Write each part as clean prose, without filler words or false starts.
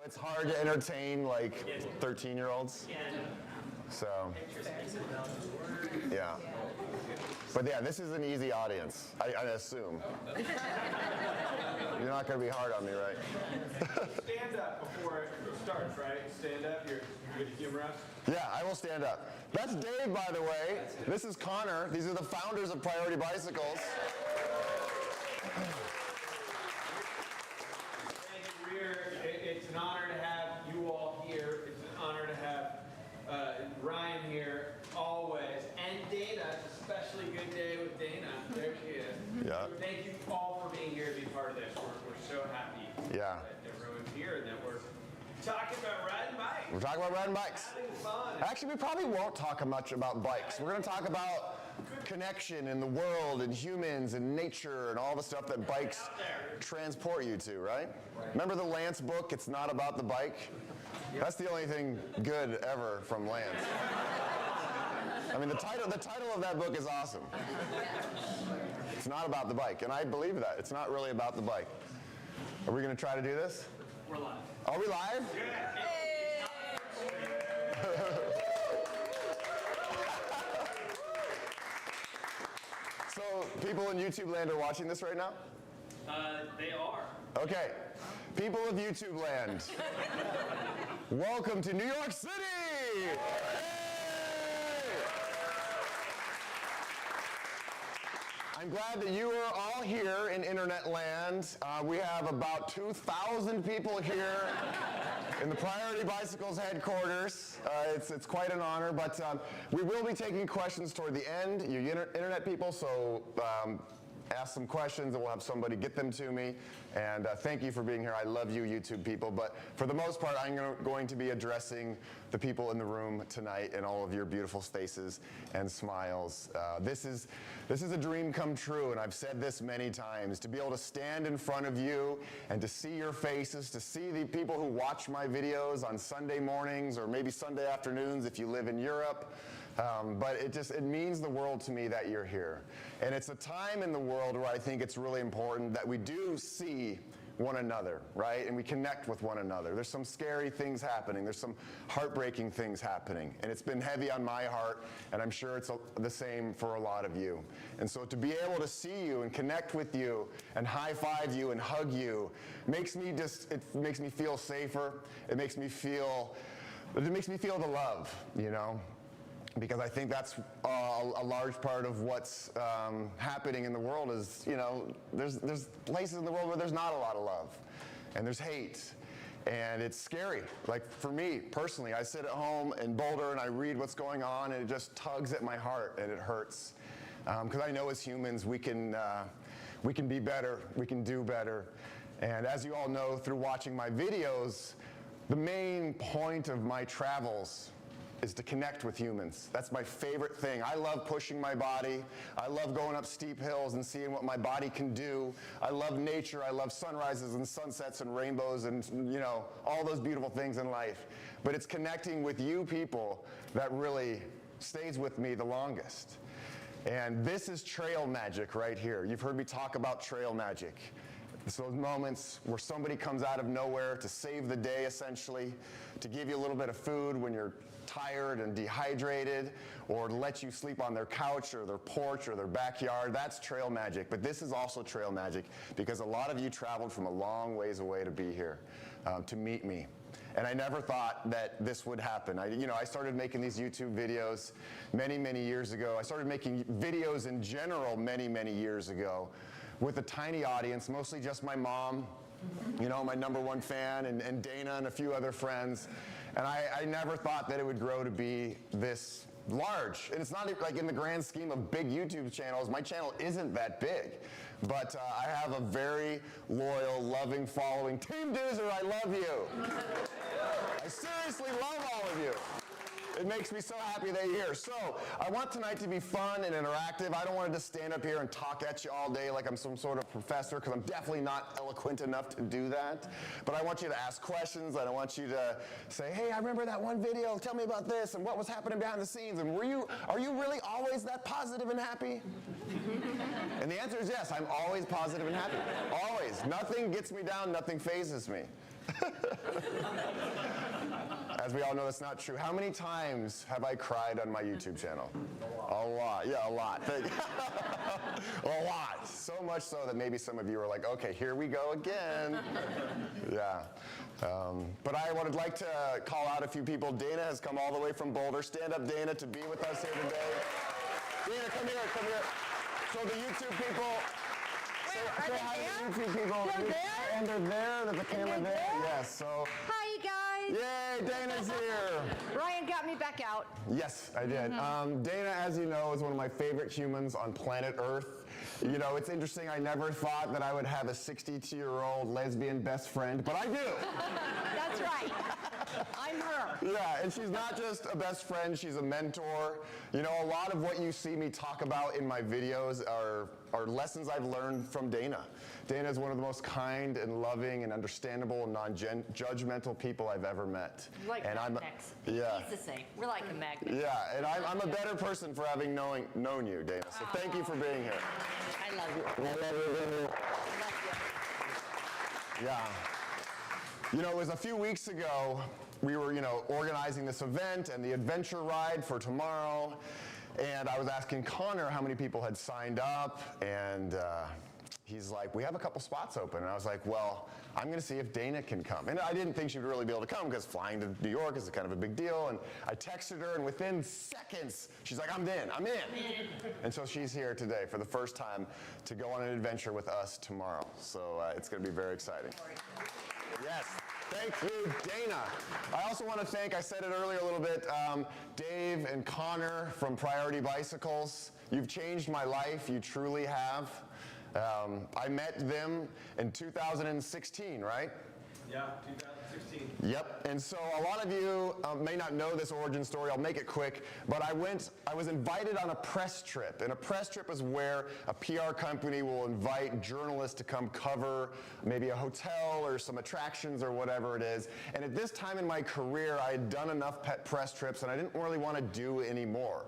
it's hard to entertain like 13-year-olds. So, yeah. But yeah, this is an easy audience, I assume. You're not going to be hard on me, right? Stand up before it starts, right? Stand up, you're good to humor us? Yeah, I will stand up. That's Dave, by the way. This is Connor. These are the founders of Priority Bicycles. It's an honor to have you all here. It's an honor to have Ryan here always, and Dana. It's a especially good day with Dana. There she is. Yeah. Thank you all for being here to be part of this. We're so happy that everyone's here and that we're talking about riding bikes. We're talking about riding bikes. Having fun. Actually, we probably won't talk much about bikes. We're going to talk about connection in the world and humans and nature and all the stuff that bikes transport you to, right? Remember the Lance book, It's Not About the Bike? That's the only thing good ever from Lance. I mean, the title of that book is awesome. It's not about the bike, and I believe that. It's not really about the bike. Are we going to try to do this? We're live. Are we live? Yeah. So people in YouTube land are watching this right now? They are. Okay. People of YouTube land, welcome to New York City! Hey! I'm glad that you are all here in Internet land. We have about 2,000 people here in the Priority Bicycles headquarters. It's quite an honor, but we will be taking questions toward the end, you Internet people, so ask some questions and we'll have somebody get them to me. And thank you for being here. I love you, YouTube people. But for the most part, I'm going to be addressing the people in the room tonight and all of your beautiful faces and smiles. This is a dream come true, and I've said this many times. To be able to stand in front of you and to see your faces, to see the people who watch my videos on Sunday mornings or maybe Sunday afternoons if you live in Europe. But it means the world to me that you're here. And it's a time in the world where I think it's really important that we do see one another, right? And we connect with one another. There's some scary things happening. There's some heartbreaking things happening. And it's been heavy on my heart, and I'm sure it's the same for a lot of you. And so to be able to see you and connect with you and high-five you and hug you it makes me feel safer. It makes me feel the love, you know? Because I think that's a large part of what's happening in the world is, you know, there's places in the world where there's not a lot of love, and there's hate, and it's scary. Like for me, personally, I sit at home in Boulder and I read what's going on, and it just tugs at my heart, and it hurts. Because I know as humans, we can be better, we can do better. And as you all know through watching my videos, the main point of my travels is to connect with humans. That's my favorite thing. I love pushing my body. I love going up steep hills and seeing what my body can do. I love nature. I love sunrises and sunsets and rainbows and, you know, all those beautiful things in life. But it's connecting with you people that really stays with me the longest. And this is trail magic right here. You've heard me talk about trail magic. It's those moments where somebody comes out of nowhere to save the day, essentially, to give you a little bit of food when you're tired and dehydrated, or to let you sleep on their couch or their porch or their backyard. That's trail magic. But this is also trail magic because a lot of you traveled from a long ways away to be here, to meet me. And I never thought that this would happen. I started making these YouTube videos many, many years ago. I started making videos in general many, many years ago with a tiny audience, mostly just my mom, you know, my #1 fan, and Dana and a few other friends. And I never thought that it would grow to be this large. And it's not like in the grand scheme of big YouTube channels, my channel isn't that big. But I have a very loyal, loving following. TeamDuzer, I love you. I seriously love all of you. It makes me so happy that you're here. So I want tonight to be fun and interactive. I don't want to just stand up here and talk at you all day like I'm some sort of professor, because I'm definitely not eloquent enough to do that. But I want you to ask questions. I don't want you to say, hey, I remember that one video. Tell me about this and what was happening behind the scenes. And are you really always that positive and happy? And the answer is yes, I'm always positive and happy. Always. Nothing gets me down. Nothing phases me. As we all know, that's not true. How many times have I cried on my YouTube channel? A lot. Yeah, a lot. A lot. So much so that maybe some of you are like, okay, here we go again. Yeah. But I would like to call out a few people. Dana has come all the way from Boulder. Stand up, Dana, to be with us here today. Dana, come here, come here. So the YouTube people. Say hi to the YouTube people. They're there? And they're there. There's a camera there. Yes. So. Hi, you guys. Yay, Dana's here. Ryan got me back out. Yes, I did. Dana, as you know, is one of my favorite humans on planet Earth. You know, it's interesting, I never thought that I would have a 62-year-old lesbian best friend, but I do. That's right. I'm her. Yeah, and she's not just a best friend, she's a mentor. You know, a lot of what you see me talk about in my videos are lessons I've learned from Dana. Dana is one of the most kind and loving and understandable and non-judgmental people I've ever met. Like and magnets. Yeah. He's the same. We're like a magnet. Yeah, and I'm a better person for having known you, Dana. So thank you for being here. I love you. I love you. Love you. Yeah. You know, it was a few weeks ago, we were, organizing this event and the adventure ride for tomorrow, and I was asking Connor how many people had signed up, and he's like, we have a couple spots open. And I was like, well, I'm going to see if Dana can come. And I didn't think she'd really be able to come because flying to New York is kind of a big deal. And I texted her, and within seconds, she's like, I'm in. And so she's here today for the first time to go on an adventure with us tomorrow. So it's going to be very exciting. Yes. Thank you, Dana. I also want to thank, I said it earlier a little bit, Dave and Connor from Priority Bicycles. You've changed my life. You truly have. I met them in 2016, right? Yeah, 2016. Yep, and so a lot of you may not know this origin story. I'll make it quick, but I was invited on a press trip, and a press trip is where a PR company will invite journalists to come cover maybe a hotel or some attractions or whatever it is. And at this time in my career, I had done enough press trips, and I didn't really want to do any more.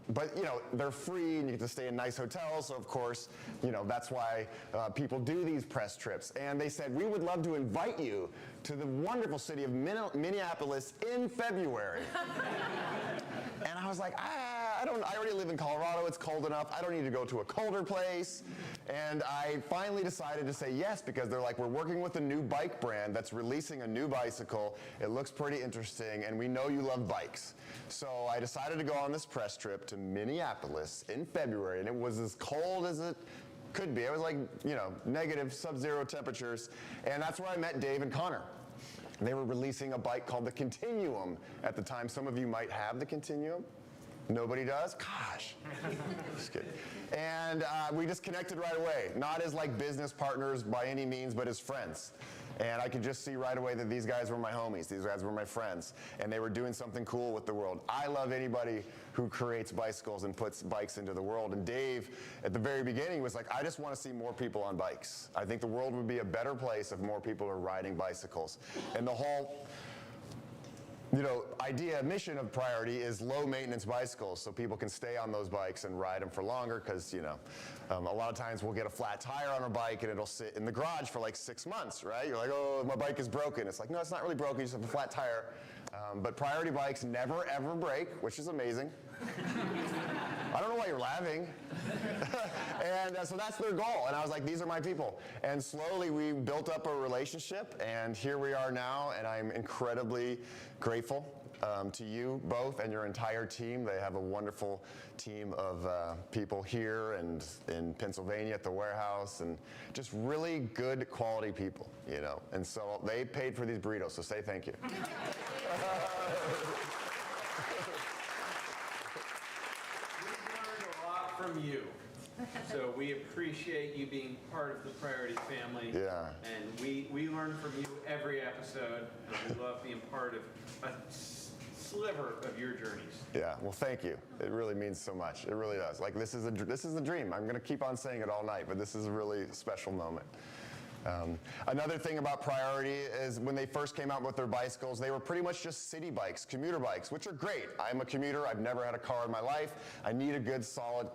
But they're free and you get to stay in nice hotels, so of course, that's why people do these press trips. And they said, we would love to invite you to the wonderful city of Minneapolis in February. And I was like, I already live in Colorado, it's cold enough, I don't need to go to a colder place. And I finally decided to say yes, because they're like, we're working with a new bike brand that's releasing a new bicycle. It looks pretty interesting, and we know you love bikes. So I decided to go on this press trip to Minneapolis in February, and it was as cold as it could be. It was like, negative sub-zero temperatures, and that's where I met Dave and Connor. They were releasing a bike called the Continuum at the time. Some of you might have the Continuum. Nobody does? Gosh. Just kidding. And we just connected right away. Not as like business partners by any means, but as friends. And I could just see right away that these guys were my homies. These guys were my friends. And they were doing something cool with the world. I love anybody who creates bicycles and puts bikes into the world. And Dave, at the very beginning, was like, I just want to see more people on bikes. I think the world would be a better place if more people are riding bicycles. And the whole mission of Priority is low maintenance bicycles, so people can stay on those bikes and ride them for longer, because a lot of times we'll get a flat tire on our bike and it'll sit in the garage for like 6 months, right? You're like, oh, my bike is broken. It's like, no, it's not really broken, you just have a flat tire. But Priority bikes never ever break, which is amazing. I don't know why you're laughing. And so that's their goal. And I was like, these are my people. And slowly we built up a relationship, and here we are now, and I'm incredibly grateful to you both and your entire team. They have a wonderful team of people here and in Pennsylvania at the warehouse, and just really good quality people, And so they paid for these burritos, so say thank you. From you. So we appreciate you being part of the Priority family. Yeah. And we learn from you every episode, and we love being part of a sliver of your journeys. Yeah, well, thank you. It really means so much. It really does. Like, this is the dream. I'm going to keep on saying it all night, but this is a really special moment. Another thing about Priority is when they first came out with their bicycles, they were pretty much just city bikes, commuter bikes, which are great. I'm a commuter. I've never had a car in my life. I need a good, solid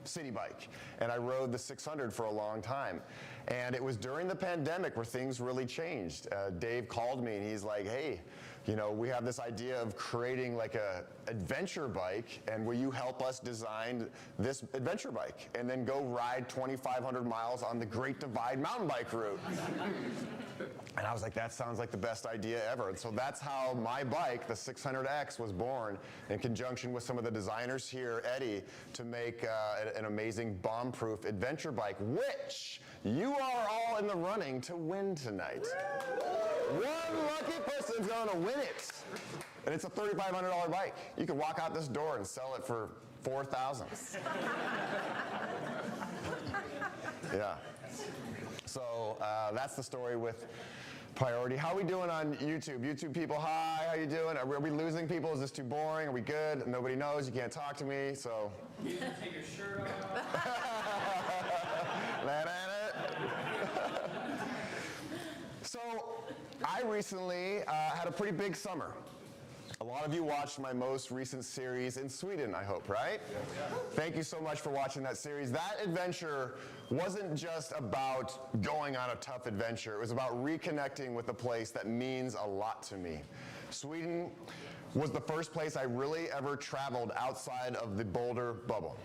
city bike, and I rode the 600 for a long time. And it was during the pandemic where things really changed. Dave called me and he's like, hey, you know, we have this idea of creating like a adventure bike, and will you help us design this adventure bike and then go ride 2,500 miles on the Great Divide mountain bike route? And I was like, that sounds like the best idea ever. And so that's how my bike, the 600X, was born in conjunction with some of the designers here, Eddie, to make an amazing bomb-proof adventure bike, which you are all in the running to win tonight. One lucky person's gonna win it. And it's a $3,500 bike. You can walk out this door and sell it for $4,000. Yeah. So that's the story with Priority. How are we doing on YouTube? YouTube people, hi, how you doing? Are we losing people? Is this too boring? Are we good? Nobody knows, you can't talk to me, so. You can take your shirt off. That ain't it. So, I recently had a pretty big summer. A lot of you watched my most recent series in Sweden, I hope, right? Thank you so much for watching that series. That adventure wasn't just about going on a tough adventure. It was about reconnecting with a place that means a lot to me. Sweden was the first place I really ever traveled outside of the Boulder bubble.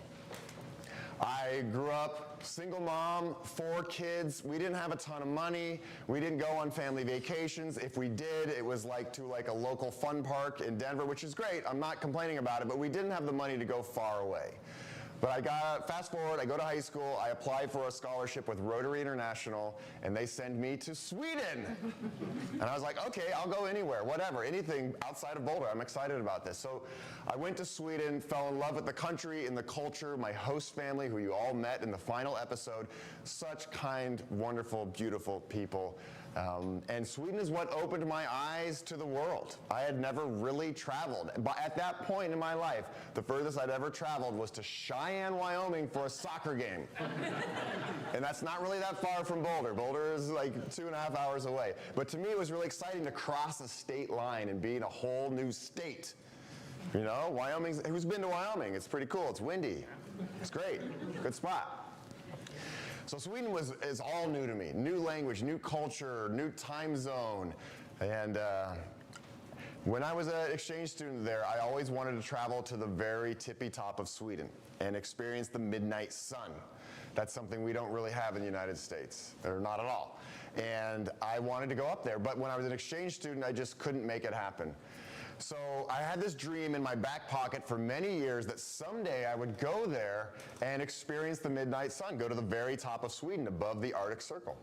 I grew up single mom, 4 kids. We didn't have a ton of money. We didn't go on family vacations. If we did, it was to a local fun park in Denver, which is great. I'm not complaining about it, but we didn't have the money to go far away. But fast forward, I go to high school, I apply for a scholarship with Rotary International, and they send me to Sweden. And I was like, okay, I'll go anywhere, whatever, anything outside of Boulder. I'm excited about this. So I went to Sweden, fell in love with the country and the culture, my host family, who you all met in the final episode. Such kind, wonderful, beautiful people. And Sweden is what opened my eyes to the world. I had never really traveled. But at that point in my life, the furthest I'd ever traveled was to Cheyenne, Wyoming for a soccer game. And that's not really that far from Boulder. Boulder is like 2.5 hours away. But to me, it was really exciting to cross a state line and be in a whole new state. You know, who's been to Wyoming? It's pretty cool. It's windy. It's great. Good spot. So Sweden is all new to me. New language, new culture, new time zone. And when I was an exchange student there, I always wanted to travel to the very tippy top of Sweden and experience the midnight sun. That's something we don't really have in the United States, or not at all. And I wanted to go up there, but when I was an exchange student, I just couldn't make it happen. So I had this dream in my back pocket for many years that someday I would go there and experience the midnight sun, go to the very top of Sweden above the Arctic Circle.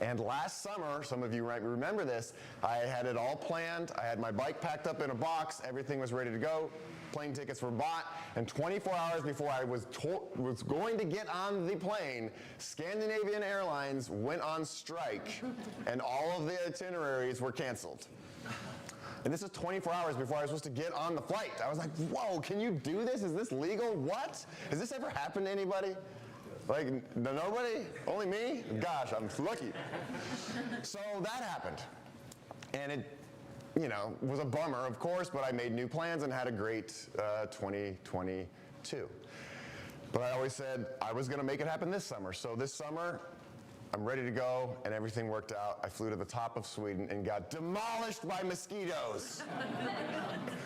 And last summer, some of you might remember this, I had it all planned. I had my bike packed up in a box, everything was ready to go, plane tickets were bought, and 24 hours before I was going to get on the plane, Scandinavian Airlines went on strike and all of the itineraries were canceled. And this is 24 hours before I was supposed to get on the flight. I was like, whoa, can you do this? Is this legal? What? Has this ever happened to anybody? Like, nobody? Only me? Gosh, I'm lucky. So that happened. And it, was a bummer, of course, but I made new plans and had a great 2022. But I always said I was going to make it happen this summer. So this summer, I'm ready to go, and everything worked out. I flew to the top of Sweden and got demolished by mosquitoes,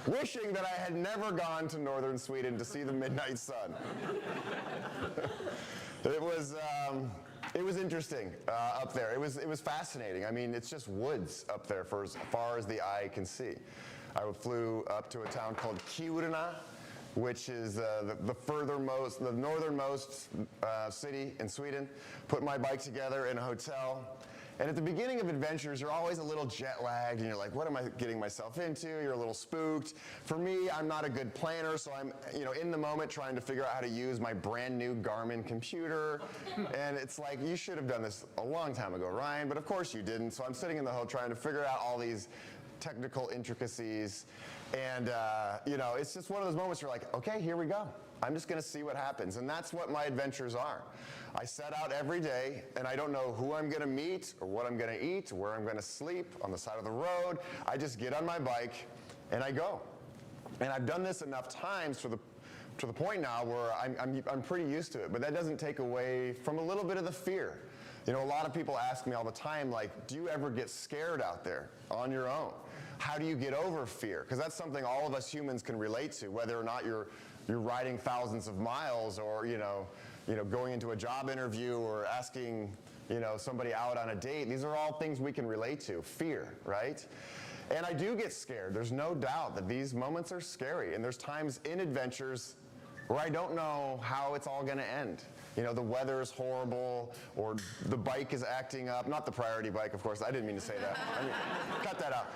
wishing that I had never gone to northern Sweden to see the midnight sun. It was interesting up there. It was fascinating. I mean, it's just woods up there for as far as the eye can see. I flew up to a town called Kiruna, which is the northernmost city in Sweden. Put my bike together in a hotel. And at the beginning of adventures, you're always a little jet lagged, and you're like, what am I getting myself into? You're a little spooked. For me, I'm not a good planner, so I'm in the moment trying to figure out how to use my brand new Garmin computer. And it's like, you should have done this a long time ago, Ryan, but of course you didn't. So I'm sitting in the hotel trying to figure out all these technical intricacies. And, it's just one of those moments where you're like, okay, here we go. I'm just going to see what happens. And that's what my adventures are. I set out every day, and I don't know who I'm going to meet or what I'm going to eat or where I'm going to sleep on the side of the road. I just get on my bike, and I go. And I've done this enough times for the to the point now where I'm pretty used to it, but that doesn't take away from a little bit of the fear. You know, a lot of people ask me all the time, like, do you ever get scared out there on your own? How do you get over fear? Because that's something all of us humans can relate to, whether or not you're riding thousands of miles, or you know, going into a job interview, or asking, you know, somebody out on a date. These are all things we can relate to. Fear, right? And I do get scared. There's no doubt that these moments are scary. And there's times in adventures where I don't know how it's all going to end. You know, the weather is horrible, or the bike is acting up. Not the priority bike, of course. I didn't mean to say that. I mean, cut that out.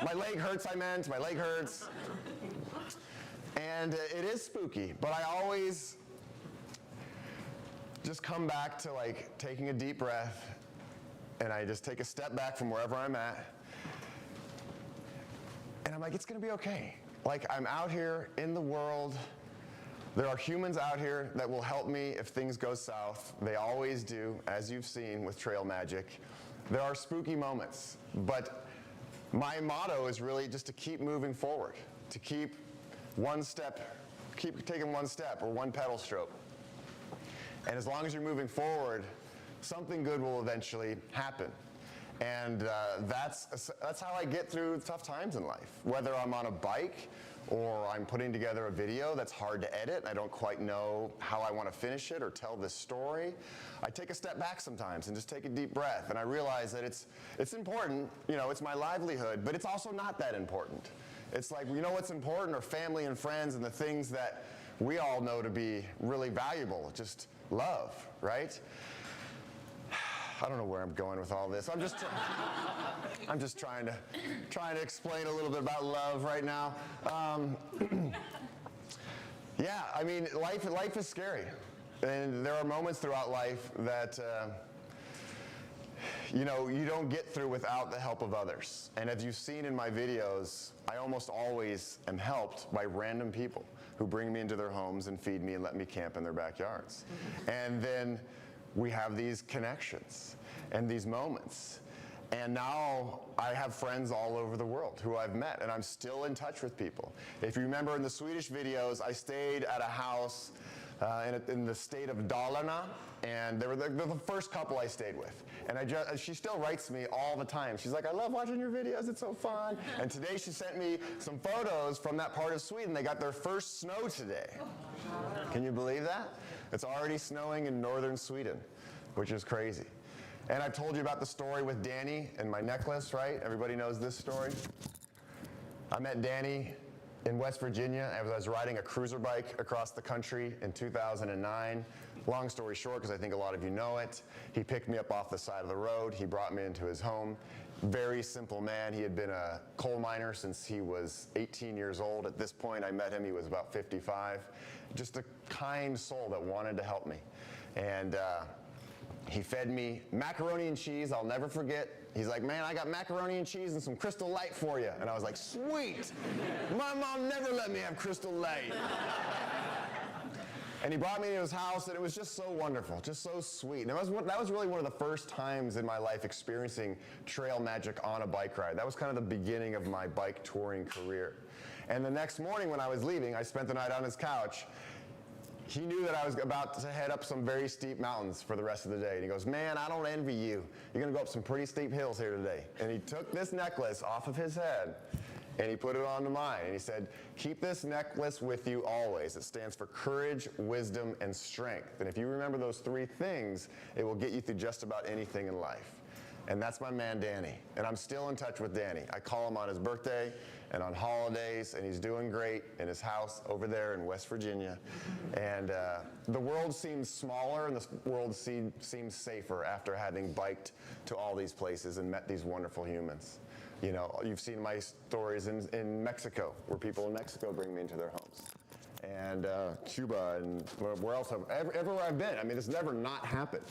My leg hurts, I meant. My leg hurts. And it is spooky, but I always just come back to like taking a deep breath, and I just take a step back from wherever I'm at. And I'm like, it's gonna be okay. Like, I'm out here in the world. There are humans out here that will help me if things go south. They always do, as you've seen with Trail Magic. There are spooky moments, but my motto is really just to keep moving forward, to keep taking one step or one pedal stroke. And as long as you're moving forward, something good will eventually happen. And that's how I get through tough times in life. Whether I'm on a bike or I'm putting together a video that's hard to edit, and I don't quite know how I want to finish it or tell this story, I take a step back sometimes and just take a deep breath. And I realize that it's important, you know, it's my livelihood, but it's also not that important. It's like, you know what's important are family and friends and the things that we all know to be really valuable, just love, right? I don't know where I'm going with all this. I'm just trying to explain a little bit about love right now. Yeah, I mean, life is scary, and there are moments throughout life that you know, you don't get through without the help of others. And as you've seen in my videos, I almost always am helped by random people who bring me into their homes and feed me and let me camp in their backyards. And then we have these connections and these moments. And now I have friends all over the world who I've met, and I'm still in touch with people. If you remember in the Swedish videos, I stayed at a house in the state of Dalarna, and they're the first couple I stayed with. And she still writes me all the time. She's like, I love watching your videos, it's so fun. And today she sent me some photos from that part of Sweden. They got their first snow today. Can you believe that? It's already snowing in northern Sweden, which is crazy. And I've told you about the story with Danny and my necklace, right? Everybody knows this story. I met Danny in West Virginia. I was riding a cruiser bike across the country in 2009. Long story short, because I think a lot of you know it, he picked me up off the side of the road. He brought me into his home. Very simple man. He had been a coal miner since he was 18 years old. At this point, I met him, he was about 55. Just a kind soul that wanted to help me. And he fed me macaroni and cheese, I'll never forget. He's like, man, I got macaroni and cheese and some Crystal Light for you. And I was like, sweet. My mom never let me have Crystal Light. And he brought me to his house, and it was just so wonderful, just so sweet. And that was really one of the first times in my life experiencing trail magic on a bike ride. That was kind of the beginning of my bike touring career. And the next morning when I was leaving, I spent the night on his couch. He knew that I was about to head up some very steep mountains for the rest of the day. And he goes, man, I don't envy you. You're gonna go up some pretty steep hills here today. And he took this necklace off of his head and he put it onto mine. And he said, keep this necklace with you always. It stands for courage, wisdom, and strength. And if you remember those three things, it will get you through just about anything in life. And that's my man, Danny. And I'm still in touch with Danny. I call him on his birthday and on holidays, and he's doing great in his house over there in West Virginia. And the world seems smaller and the world seems safer after having biked to all these places and met these wonderful humans. You know, you've seen my stories in Mexico, where people in Mexico bring me into their homes. And Cuba and where else, everywhere I've been. I mean, it's never not happened.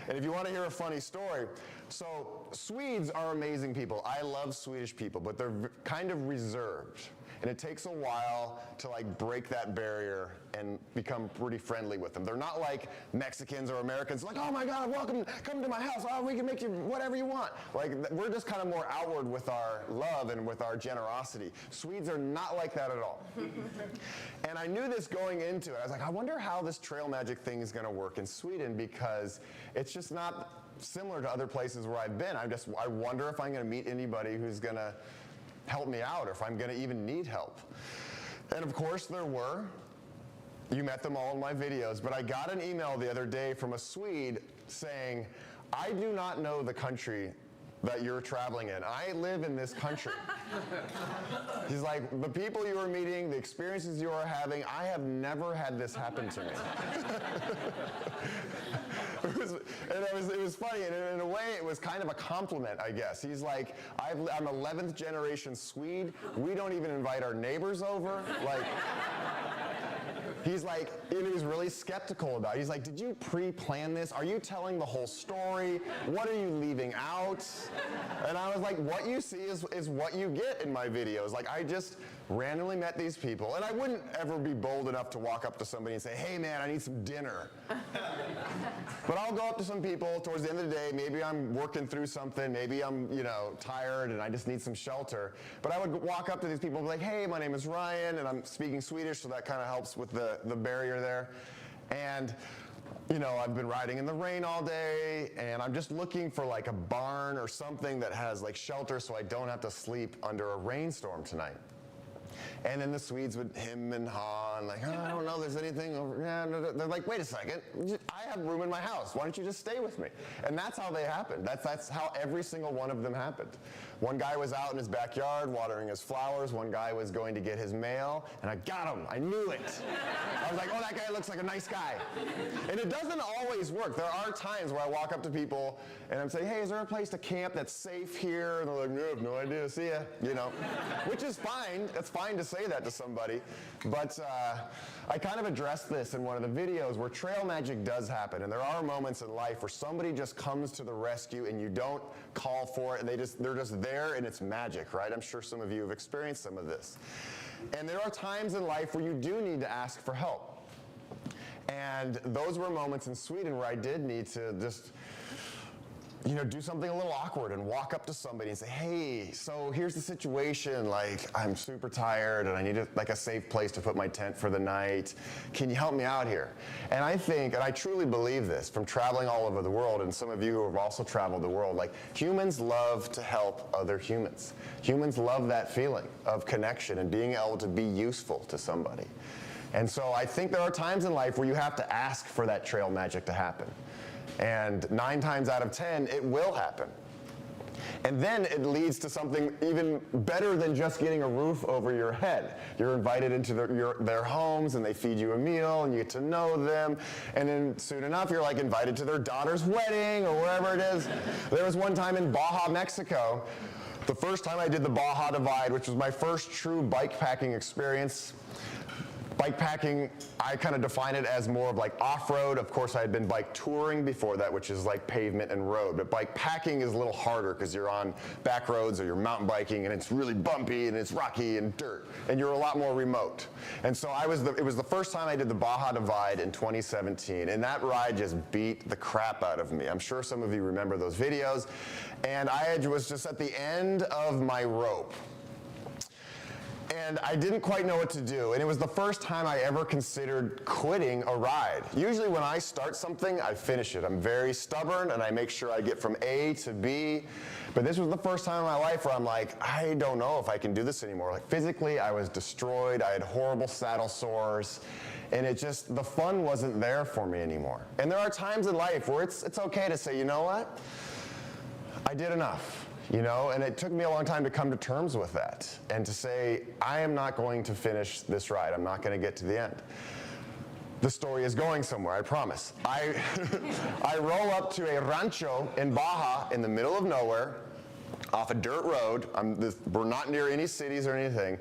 And if you want to hear a funny story, so Swedes are amazing people. I love Swedish people, but they're kind of reserved. And it takes a while to like break that barrier and become pretty friendly with them. They're not like Mexicans or Americans, like, oh my God, welcome, come to my house. Oh, we can make you whatever you want. Like, we're just kind of more outward with our love and with our generosity. Swedes are not like that at all. And I knew this going into it. I was like, I wonder how this trail magic thing is gonna work in Sweden, because it's just not similar to other places where I've been. I wonder if I'm gonna meet anybody who's gonna help me out, or if I'm gonna even need help. And of course there were. You met them all in my videos, but I got an email the other day from a Swede saying, I do not know the country that you're traveling in. I live in this country. He's like, the people you are meeting, the experiences you are having, I have never had this happen to me. It was funny, and in a way it was kind of a compliment, I guess. He's like, I'm 11th generation Swede. We don't even invite our neighbors over. Like, he's like, and he was really skeptical about it. He's like, did you pre-plan this? Are you telling the whole story? What are you leaving out? And I was like, what you see is what you get in my videos. Like, I just randomly met these people, and I wouldn't ever be bold enough to walk up to somebody and say, hey man, I need some dinner. But I'll go up to some people towards the end of the day. Maybe I'm working through something. Maybe I'm, tired and I just need some shelter. But I would walk up to these people and be like, hey, my name is Ryan, and I'm speaking Swedish, so that kind of helps with the barrier there. And I've been riding in the rain all day, and I'm just looking for like a barn or something that has like shelter so I don't have to sleep under a rainstorm tonight. And then the Swedes would hem and haw and like, oh, I don't know, there's anything over. Yeah, no, they're like, wait a second, I have room in my house. Why don't you just stay with me? And that's how they happened. That's how every single one of them happened. One guy was out in his backyard watering his flowers. One guy was going to get his mail, and I got him. I knew it. I was like, oh, that guy looks like a nice guy. And it doesn't always work. There are times where I walk up to people and I'm saying, hey, is there a place to camp that's safe here? And they're like, no, I have no idea. See ya. Which is fine. It's fine to say that to somebody. But I kind of addressed this in one of the videos where trail magic does happen. And there are moments in life where somebody just comes to the rescue and you don't call for it, and they're just there, and it's magic, right? I'm sure some of you have experienced some of this. And there are times in life where you do need to ask for help. And those were moments in Sweden where I did need to just do something a little awkward and walk up to somebody and say, hey, so here's the situation. Like, I'm super tired and I need a safe place to put my tent for the night. Can you help me out here? And I think, and I truly believe this from traveling all over the world, and some of you who have also traveled the world, like, humans love to help other humans. Humans love that feeling of connection and being able to be useful to somebody. And so I think there are times in life where you have to ask for that trail magic to happen. And 9 times out of 10, it will happen. And then it leads to something even better than just getting a roof over your head. You're invited into their homes, and they feed you a meal, and you get to know them. And then soon enough, you're like invited to their daughter's wedding or wherever it is. There was one time in Baja, Mexico, the first time I did the Baja Divide, which was my first true bike packing experience. Bike packing, I kind of define it as more of like off-road. Of course, I had been bike touring before that, which is like pavement and road. But bike packing is a little harder because you're on back roads or you're mountain biking, and it's really bumpy and it's rocky and dirt, and you're a lot more remote. And so it was the first time I did the Baja Divide in 2017, and that ride just beat the crap out of me. I'm sure some of you remember those videos. And I was just at the end of my rope. And I didn't quite know what to do. And it was the first time I ever considered quitting a ride. Usually when I start something, I finish it. I'm very stubborn, and I make sure I get from A to B. But this was the first time in my life where I'm like, I don't know if I can do this anymore. Like, physically, I was destroyed. I had horrible saddle sores. And the fun wasn't there for me anymore. And there are times in life where it's okay to say, you know what? I did enough. And it took me a long time to come to terms with that and to say, I am not going to finish this ride. I'm not going to get to the end. The story is going somewhere, I promise. I roll up to a rancho in Baja in the middle of nowhere. off a dirt road. We're not near any cities or anything.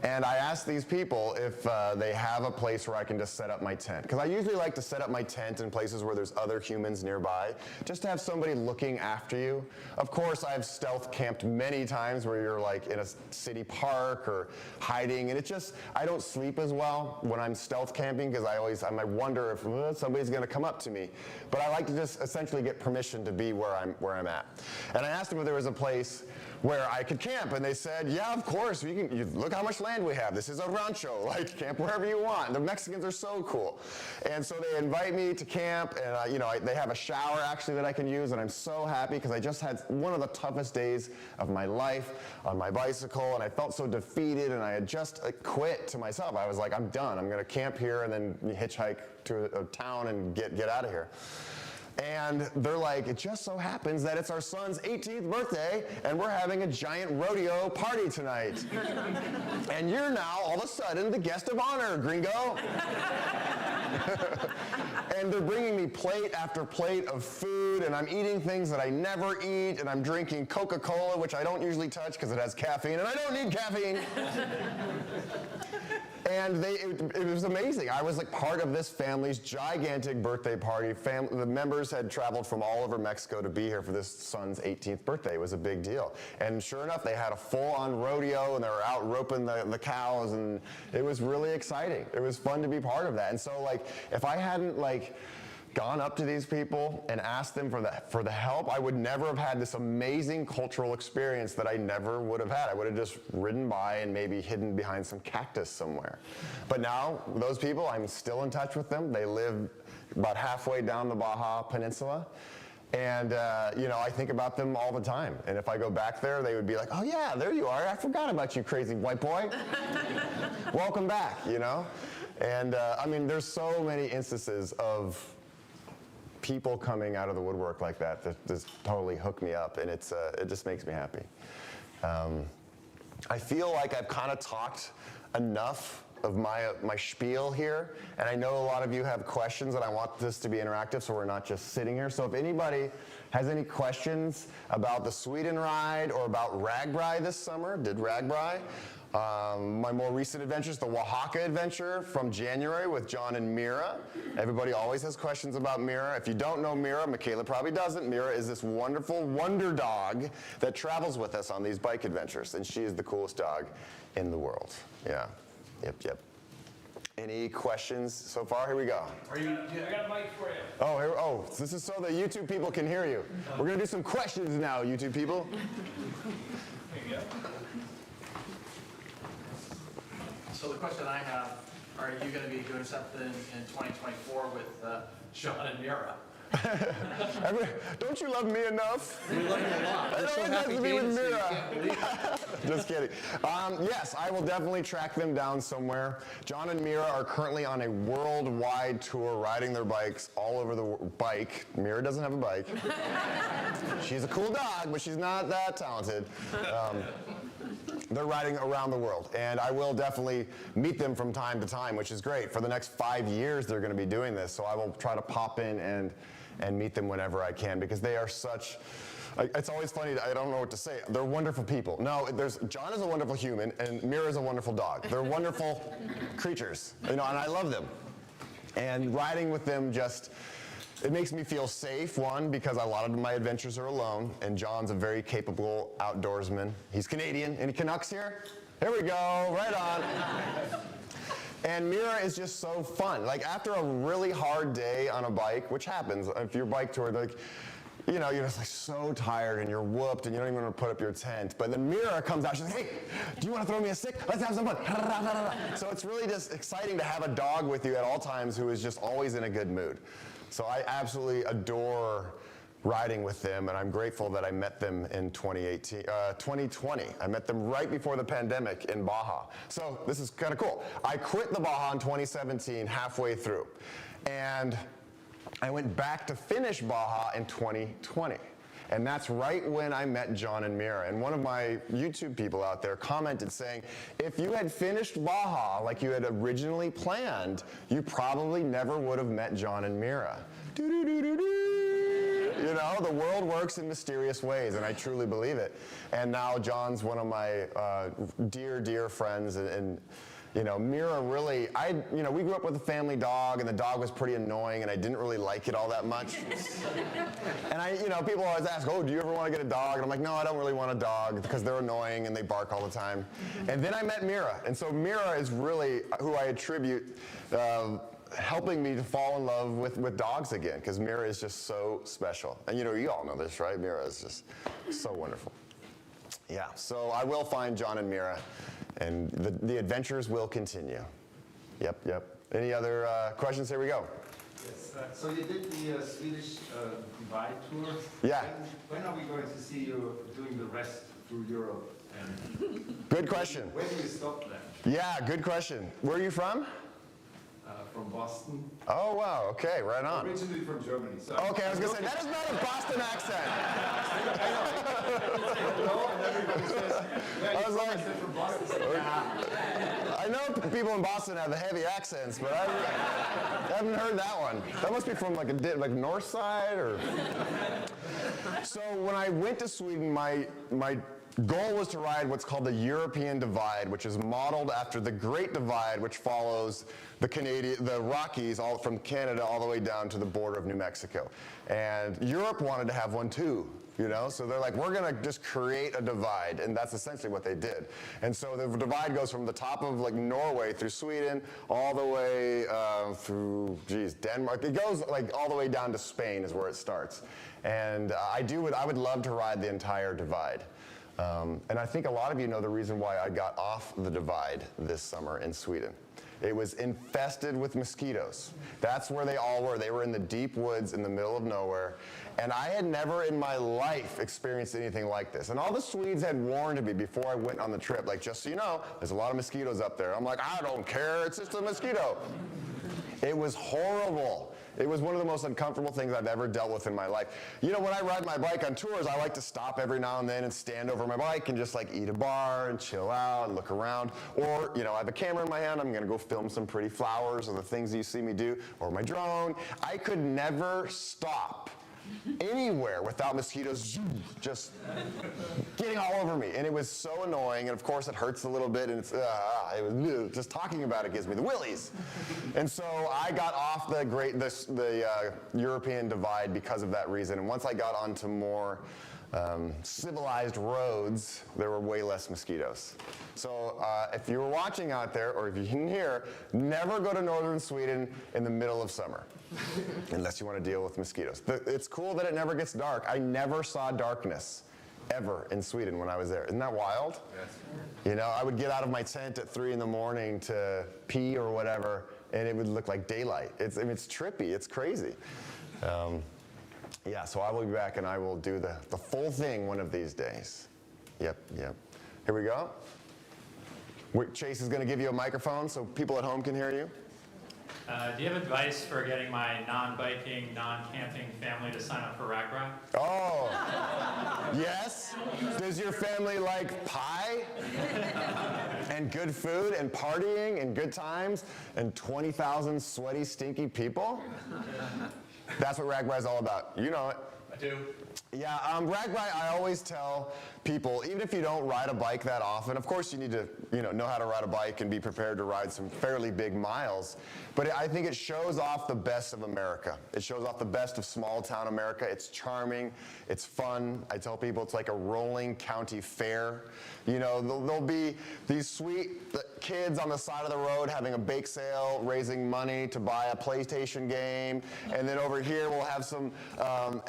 And I asked these people if they have a place where I can just set up my tent. Because I usually like to set up my tent in places where there's other humans nearby, just to have somebody looking after you. Of course, I've stealth camped many times where you're like in a city park or hiding, and I don't sleep as well when I'm stealth camping because I might wonder if somebody's gonna come up to me. But I like to just essentially get permission to be where I'm at. And I asked them if there was a place where I could camp, and they said, yeah, of course, look how much land we have. This is a rancho, like camp wherever you want. The Mexicans are so cool. And so they invite me to camp, and they have a shower actually that I can use, and I'm so happy because I just had one of the toughest days of my life on my bicycle, and I felt so defeated, and I had just quit to myself. I was like, I'm done. I'm gonna camp here and then hitchhike to a town and get out of here. And they're like, it just so happens that it's our son's 18th birthday and we're having a giant rodeo party tonight. And you're now all of a sudden the guest of honor, gringo. And they're bringing me plate after plate of food, and I'm eating things that I never eat, and I'm drinking Coca-Cola, which I don't usually touch because it has caffeine, and I don't need caffeine. And it was amazing. I was like part of this family's gigantic birthday party. The members had traveled from all over Mexico to be here for this son's 18th birthday. It was a big deal. And sure enough, they had a full-on rodeo, and they were out roping the cows, and it was really exciting. It was fun to be part of that. And so, like, if I hadn't, gone up to these people and asked them for the help, I would never have had this amazing cultural experience that I never would have had. I would have just ridden by and maybe hidden behind some cactus somewhere. But now, those people, I'm still in touch with them. They live about halfway down the Baja Peninsula. And, I think about them all the time. And if I go back there, they would be like, oh yeah, there you are. I forgot about you, crazy white boy. Welcome back, And, there's so many instances of people coming out of the woodwork like that just totally hook me up, and it just makes me happy. I feel like I've kind of talked enough of my spiel here, and I know a lot of you have questions, and I want this to be interactive so we're not just sitting here. So if anybody has any questions about the Sweden ride or about RAGBRAI this summer, did RAGBRAI, my more recent adventures, the Oaxaca adventure from January with John and Mira. Everybody always has questions about Mira. If you don't know Mira, Michaela probably doesn't. Mira is this wonderful wonder dog that travels with us on these bike adventures, and she is the coolest dog in the world. Yeah, yep. Any questions so far? Here we go. I got a mic for you. Oh, this is so that YouTube people can hear you. We're gonna do some questions now, YouTube people. There you go. So the question I have, are you going to be doing something in 2024 with Sean and Mira? Don't you love me enough? We love you a lot. I always have to be with Mira. Just kidding. Yes, I will definitely track them down somewhere. John and Mira are currently on a worldwide tour, riding their bikes all over the bike. Mira doesn't have a bike. She's a cool dog, but she's not that talented. They're riding around the world, and I will definitely meet them from time to time, which is great. For the next 5 years, they're going to be doing this, so I will try to pop in and meet them whenever I can, because they are such. It's always funny. I don't know what to say. They're wonderful people. No, John is a wonderful human, and Mira is a wonderful dog. They're wonderful creatures, and I love them. And riding with them it makes me feel safe, one, because a lot of my adventures are alone, and John's a very capable outdoorsman. He's Canadian. Any Canucks here? Here we go, right on. And Mira is just so fun. Like, after a really hard day on a bike, which happens if you're bike touring, you're just so tired and you're whooped and you don't even want to put up your tent. But then Mira comes out, she's like, hey, do you want to throw me a stick? Let's have some fun. So it's really just exciting to have a dog with you at all times who is just always in a good mood. So I absolutely adore riding with them, and I'm grateful that I met them in 2020. I met them right before the pandemic in Baja. So this is kind of cool. I quit the Baja in 2017, halfway through. And I went back to finish Baja in 2020. And that's right when I met John and Mira. And one of my YouTube people out there commented saying, if you had finished Baja like you had originally planned, you probably never would have met John and Mira. You know, the world works in mysterious ways, and I truly believe it. And now John's one of my dear, dear friends, and you know, Mira really, we grew up with a family dog, and the dog was pretty annoying, and I didn't really like it all that much. And people always ask, oh, do you ever want to get a dog? And I'm like, no, I don't really want a dog, because they're annoying and they bark all the time. And then I met Mira, and so Mira is really who I attribute helping me to fall in love with dogs again, because Mira is just so special. And you all know this, right? Mira is just so wonderful. Yeah, so I will find John and Mira, and the adventures will continue. Yep. Any other questions? Here we go. Yes. So you did the Swedish Divide tour. Yeah. When are we going to see you doing the rest through Europe? And Good question. Where do you stop then? Yeah, good question. Where are you from? From Boston. Oh, wow. Okay, right on. Originally from Germany. So Okay, I was going to say, that is not a Boston accent. I was like, from Boston. I know people in Boston have the heavy accents, but I haven't heard that one. That must be from like north side or... So when I went to Sweden, my goal was to ride what's called the European Divide, which is modeled after the Great Divide, which follows the Rockies all from Canada all the way down to the border of New Mexico. And Europe wanted to have one too, so they're like, we're gonna just create a divide, and that's essentially what they did. And so the divide goes from the top of like Norway through Sweden all the way through, Denmark. It goes like all the way down to Spain is where it starts. And I would love to ride the entire divide. And I think a lot of you know the reason why I got off the divide this summer in Sweden. It was infested with mosquitoes. That's where they all were. They were in the deep woods in the middle of nowhere. And I had never in my life experienced anything like this. And all the Swedes had warned me before I went on the trip, like, just so you know, there's a lot of mosquitoes up there. I'm like, I don't care, it's just a mosquito. It was horrible. It was one of the most uncomfortable things I've ever dealt with in my life. When I ride my bike on tours, I like to stop every now and then and stand over my bike and just like eat a bar and chill out and look around. Or, I have a camera in my hand, I'm gonna go film some pretty flowers or the things you see me do, or my drone. I could never stop anywhere without mosquitoes just getting all over me, and it was so annoying. And of course, it hurts a little bit, and just talking about it gives me the willies. And so I got off the European Divide because of that reason. And once I got onto more civilized roads, there were way less mosquitoes. So if you were watching out there, or if you can hear, never go to northern Sweden in the middle of summer, unless you want to deal with mosquitoes. It's cool that it never gets dark. I never saw darkness ever in Sweden when I was there. Isn't that wild? Yes. I would get out of my tent at 3 in the morning to pee or whatever, and it would look like daylight. It's trippy. It's crazy. Yeah, so I will be back and I will do the full thing one of these days. Yep. Here we go. Chase is going to give you a microphone so people at home can hear you. Do you have advice for getting my non-biking, non-camping family to sign up for RAGBRAI? Oh, yes? Does your family like pie? And good food and partying and good times and 20,000 sweaty, stinky people? That's what RAGBRAI is all about. You know it. I do. Yeah, RAGBRAI, I always tell people, even if you don't ride a bike that often, of course you need to, know how to ride a bike and be prepared to ride some fairly big miles. But I think it shows off the best of America. It shows off the best of small town America. It's charming. It's fun. I tell people it's like a rolling county fair. There'll be these sweet kids on the side of the road having a bake sale, raising money to buy a PlayStation game. And then over here we'll have some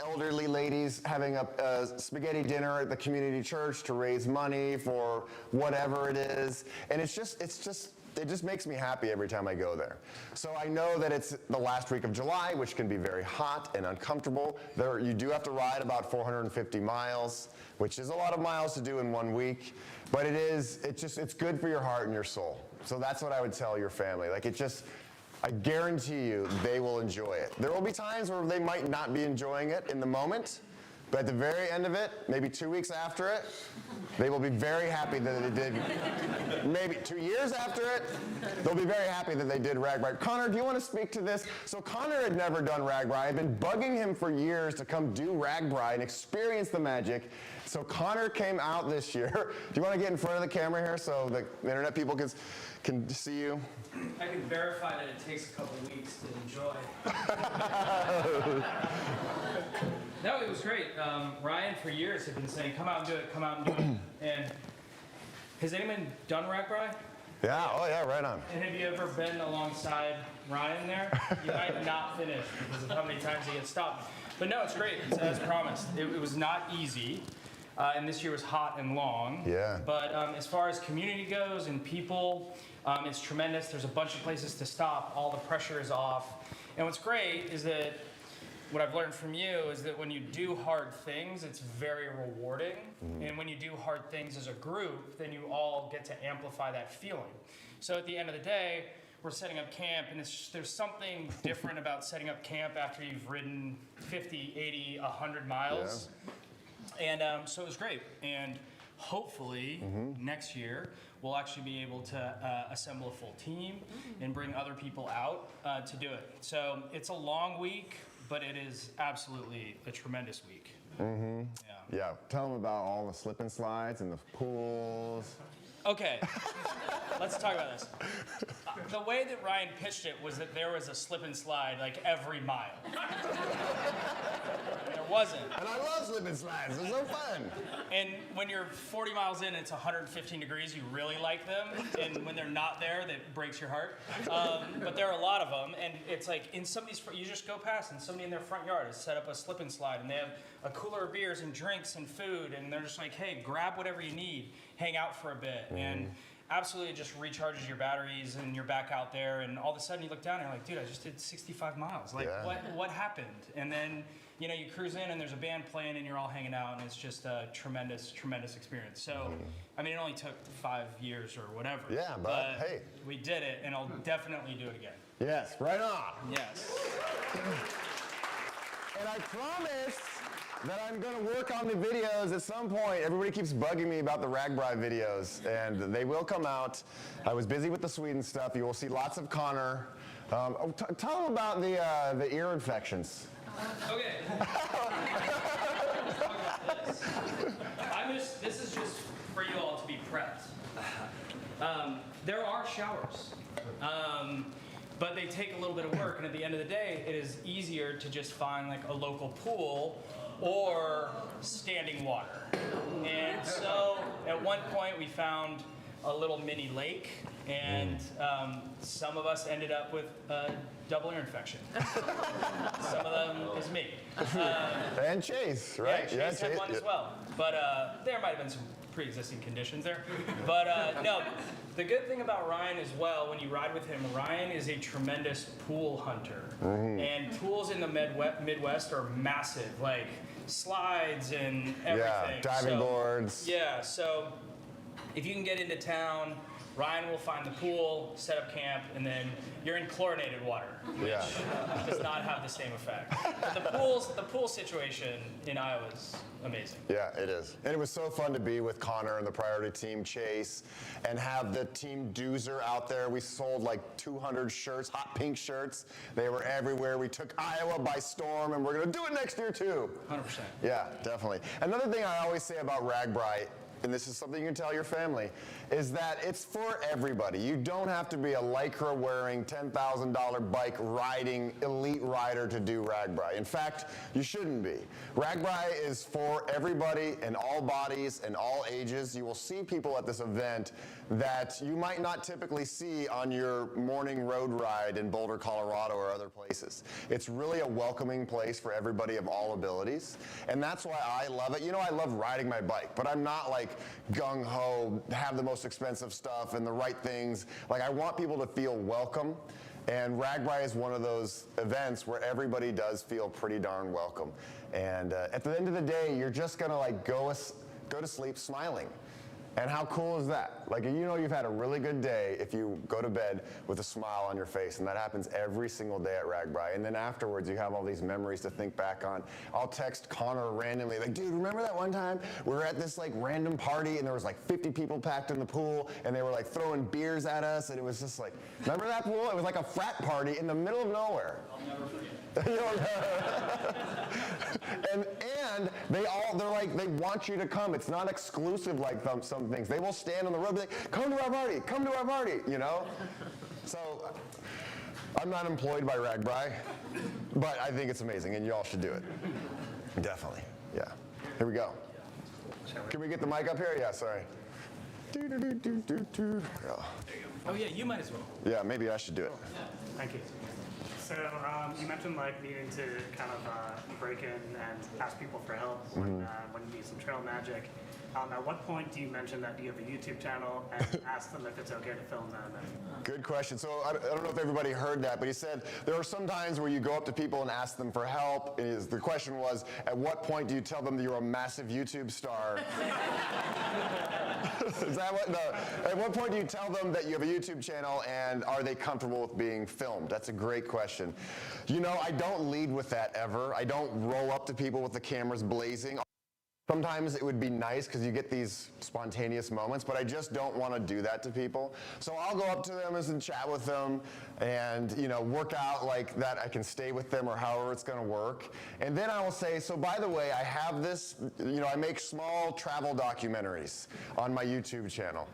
elderly ladies having a spaghetti dinner at the community church to raise money for whatever it is. And it just makes me happy every time I go there. So I know that it's the last week of July, which can be very hot and uncomfortable. You do have to ride about 450 miles, which is a lot of miles to do in 1 week. But it's good for your heart and your soul. So that's what I would tell your family. I guarantee you they will enjoy it. There will be times where they might not be enjoying it in the moment, But at the very end of it, maybe 2 weeks after it, they will be very happy that they did. Maybe 2 years after it, they'll be very happy that they did RAGBRAI. Connor, do you want to speak to this? So Connor had never done RAGBRAI. I've been bugging him for years to come do RAGBRAI and experience the magic. So Connor came out this year. Do you want to get in front of the camera here so the internet people can see you? I can verify that it takes a couple weeks to enjoy. No, it was great. Ryan, for years, had been saying, come out and do it, come out and do it. And has anyone done RAGBRAI? Yeah, oh yeah, right on. And have you ever been alongside Ryan there? You might not finish because of how many times he gets stopped. But no, it's great. It's as promised. It was not easy. And this year was hot and long. Yeah. But as far as community goes and people, it's tremendous. There's a bunch of places to stop. All the pressure is off. And what's great is that what I've learned from you is that when you do hard things, it's very rewarding. And when you do hard things as a group, then you all get to amplify that feeling. So at the end of the day, we're setting up camp, and there's something different about setting up camp after you've ridden 50, 80, 100 miles. Yeah. And so it was great. And hopefully next year, we'll actually be able to assemble a full team and bring other people out to do it. So it's a long week, but it is absolutely a tremendous week. Yeah, tell them about all the slip and slides and the pools. Okay, let's talk about this. The way that Ryan pitched it was that there was a slip and slide like every mile. There wasn't. And I love slip and slides, they're so fun. And when you're 40 miles in, it's 115 degrees, you really like them. And when they're not there, that breaks your heart. But there are a lot of them, and it's like in somebody's, you just go past and somebody in their front yard has set up a slip and slide, and they have a cooler of beers and drinks and food, and they're just like, hey, grab whatever you need, hang out for a bit. And absolutely just recharges your batteries and you're back out there, and all of a sudden you look down and you're like, dude, I just did 65 miles. Like, what happened? And then, you know, you cruise in and there's a band playing and you're all hanging out, and it's just a tremendous, tremendous experience. So, I mean, it only took 5 years or whatever. Yeah, but hey. We did it, and I'll definitely do it again. Yes, right on. Yes. And I promised that I'm going to work on the videos at some point. Everybody keeps bugging me about the RAGBRAI videos, and they will come out. I was busy with the Sweden stuff. You will see lots of Connor. Tell them about the ear infections. Okay. Let's talk about this. This is just for you all to be prepped. There are showers. But they take a little bit of work, and at the end of the day, it is easier to just find like a local pool or standing water. And so at one point we found a little mini lake, and some of us ended up with a double ear infection. Some of them is me. And Chase, right? Yeah, Chase had one as well. But there might have been some pre-existing conditions there. But no, the good thing about Ryan as well, when you ride with him, Ryan is a tremendous pool hunter. And pools in the Midwest are massive, like slides and everything. Yeah, diving boards. Yeah, so if you can get into town, Ryan will find the pool, set up camp, and then you're in chlorinated water, which does not have the same effect. But the pool situation in Iowa is amazing. Yeah, it is. And it was so fun to be with Connor and the priority team, Chase, and have the TeamDuzer out there. We sold like 200 shirts, hot pink shirts. They were everywhere. We took Iowa by storm, and we're going to do it next year too. 100%. Yeah, definitely. Another thing I always say about RAGBRAI, and this is something you can tell your family, is that it's for everybody. You don't have to be a Lycra-wearing, $10,000 bike riding elite rider to do RAGBRAI. In fact, you shouldn't be. RAGBRAI is for everybody in all bodies and all ages. You will see people at this event that you might not typically see on your morning road ride in Boulder, Colorado, or other places. It's really a welcoming place for everybody of all abilities, and that's why I love it. You know, I love riding my bike, but I'm not like gung-ho, have the most expensive stuff and the right things. Like, I want people to feel welcome, and RAGBRAI is one of those events where everybody does feel pretty darn welcome. And at the end of the day, you're just gonna like go to sleep smiling. And how cool is that? Like, you know you've had a really good day if you go to bed with a smile on your face, and that happens every single day at RAGBRAI. And then afterwards, you have all these memories to think back on. I'll text Connor randomly, like, dude, remember that one time we were at this like random party and there was like 50 people packed in the pool and they were like throwing beers at us, and it was just like, remember that pool? It was like a frat party in the middle of nowhere. I'll never forget. and they're like, they want you to come. It's not exclusive like some things. They will stand on the road and be like, come to our party, you know? So I'm not employed by RAGBRAI, but I think it's amazing and you all should do it. Definitely, yeah. Here we go. Can we get the mic up here? Yeah, sorry. Oh yeah, you might as well. Yeah, maybe I should do it. Thank you. So you mentioned like needing to kind of break in and ask people for help when you need some trail magic. At what point do you mention that you have a YouTube channel and ask them if it's okay to film them? Good question. So I don't know if everybody heard that, but he said there are some times where you go up to people and ask them for help. The question was, at what point do you tell them that you're a massive YouTube star? Is that what? No. At what point do you tell them that you have a YouTube channel, and are they comfortable with being filmed? That's a great question. You know, I don't lead with that ever. I don't roll up to people with the cameras blazing. Sometimes it would be nice because you get these spontaneous moments, but I just don't want to do that to people. So I'll go up to them and chat with them and, you know, work out like that I can stay with them or however it's going to work. And then I will say, so by the way, I have this, you know, I make small travel documentaries on my YouTube channel.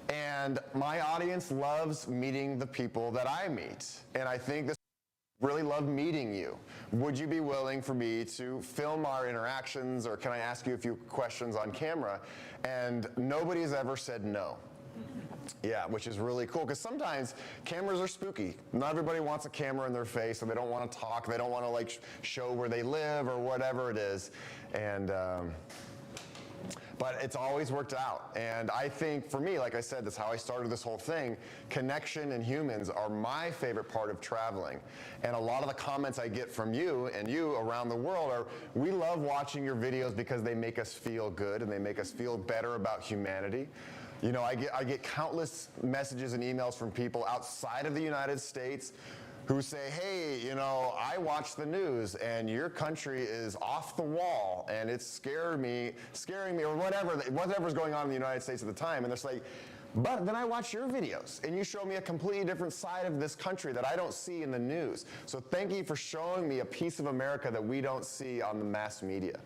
And my audience loves meeting the people that I meet. And I think this really love meeting you. Would you be willing for me to film our interactions, or can I ask you a few questions on camera? And nobody's ever said no. Yeah, which is really cool, because sometimes cameras are spooky. Not everybody wants a camera in their face, and they don't want to talk, they don't want to like show where they live or whatever it is. And but it's always worked out. And I think for me, like I said, that's how I started this whole thing. Connection and humans are my favorite part of traveling. And a lot of the comments I get from you and you around the world are, we love watching your videos because they make us feel good and they make us feel better about humanity. You know, I get countless messages and emails from people outside of the United States who say, hey, you know, I watch the news and your country is off the wall and it's scaring me, or whatever's going on in the United States at the time. And they're like, but then I watch your videos and you show me a completely different side of this country that I don't see in the news. So thank you for showing me a piece of America that we don't see on the mass media.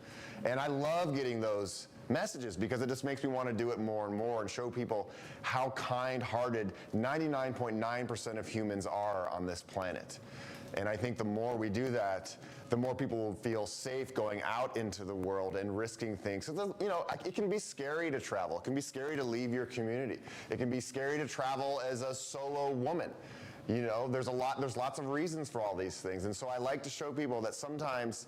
And I love getting those messages because it just makes me want to do it more and more and show people how kind-hearted 99.9% of humans are on this planet. And I think the more we do that, the more people will feel safe going out into the world and risking things. So, you know, it can be scary to travel. It can be scary to leave your community. It can be scary to travel as a solo woman. You know, there's lots of reasons for all these things. And so I like to show people that sometimes,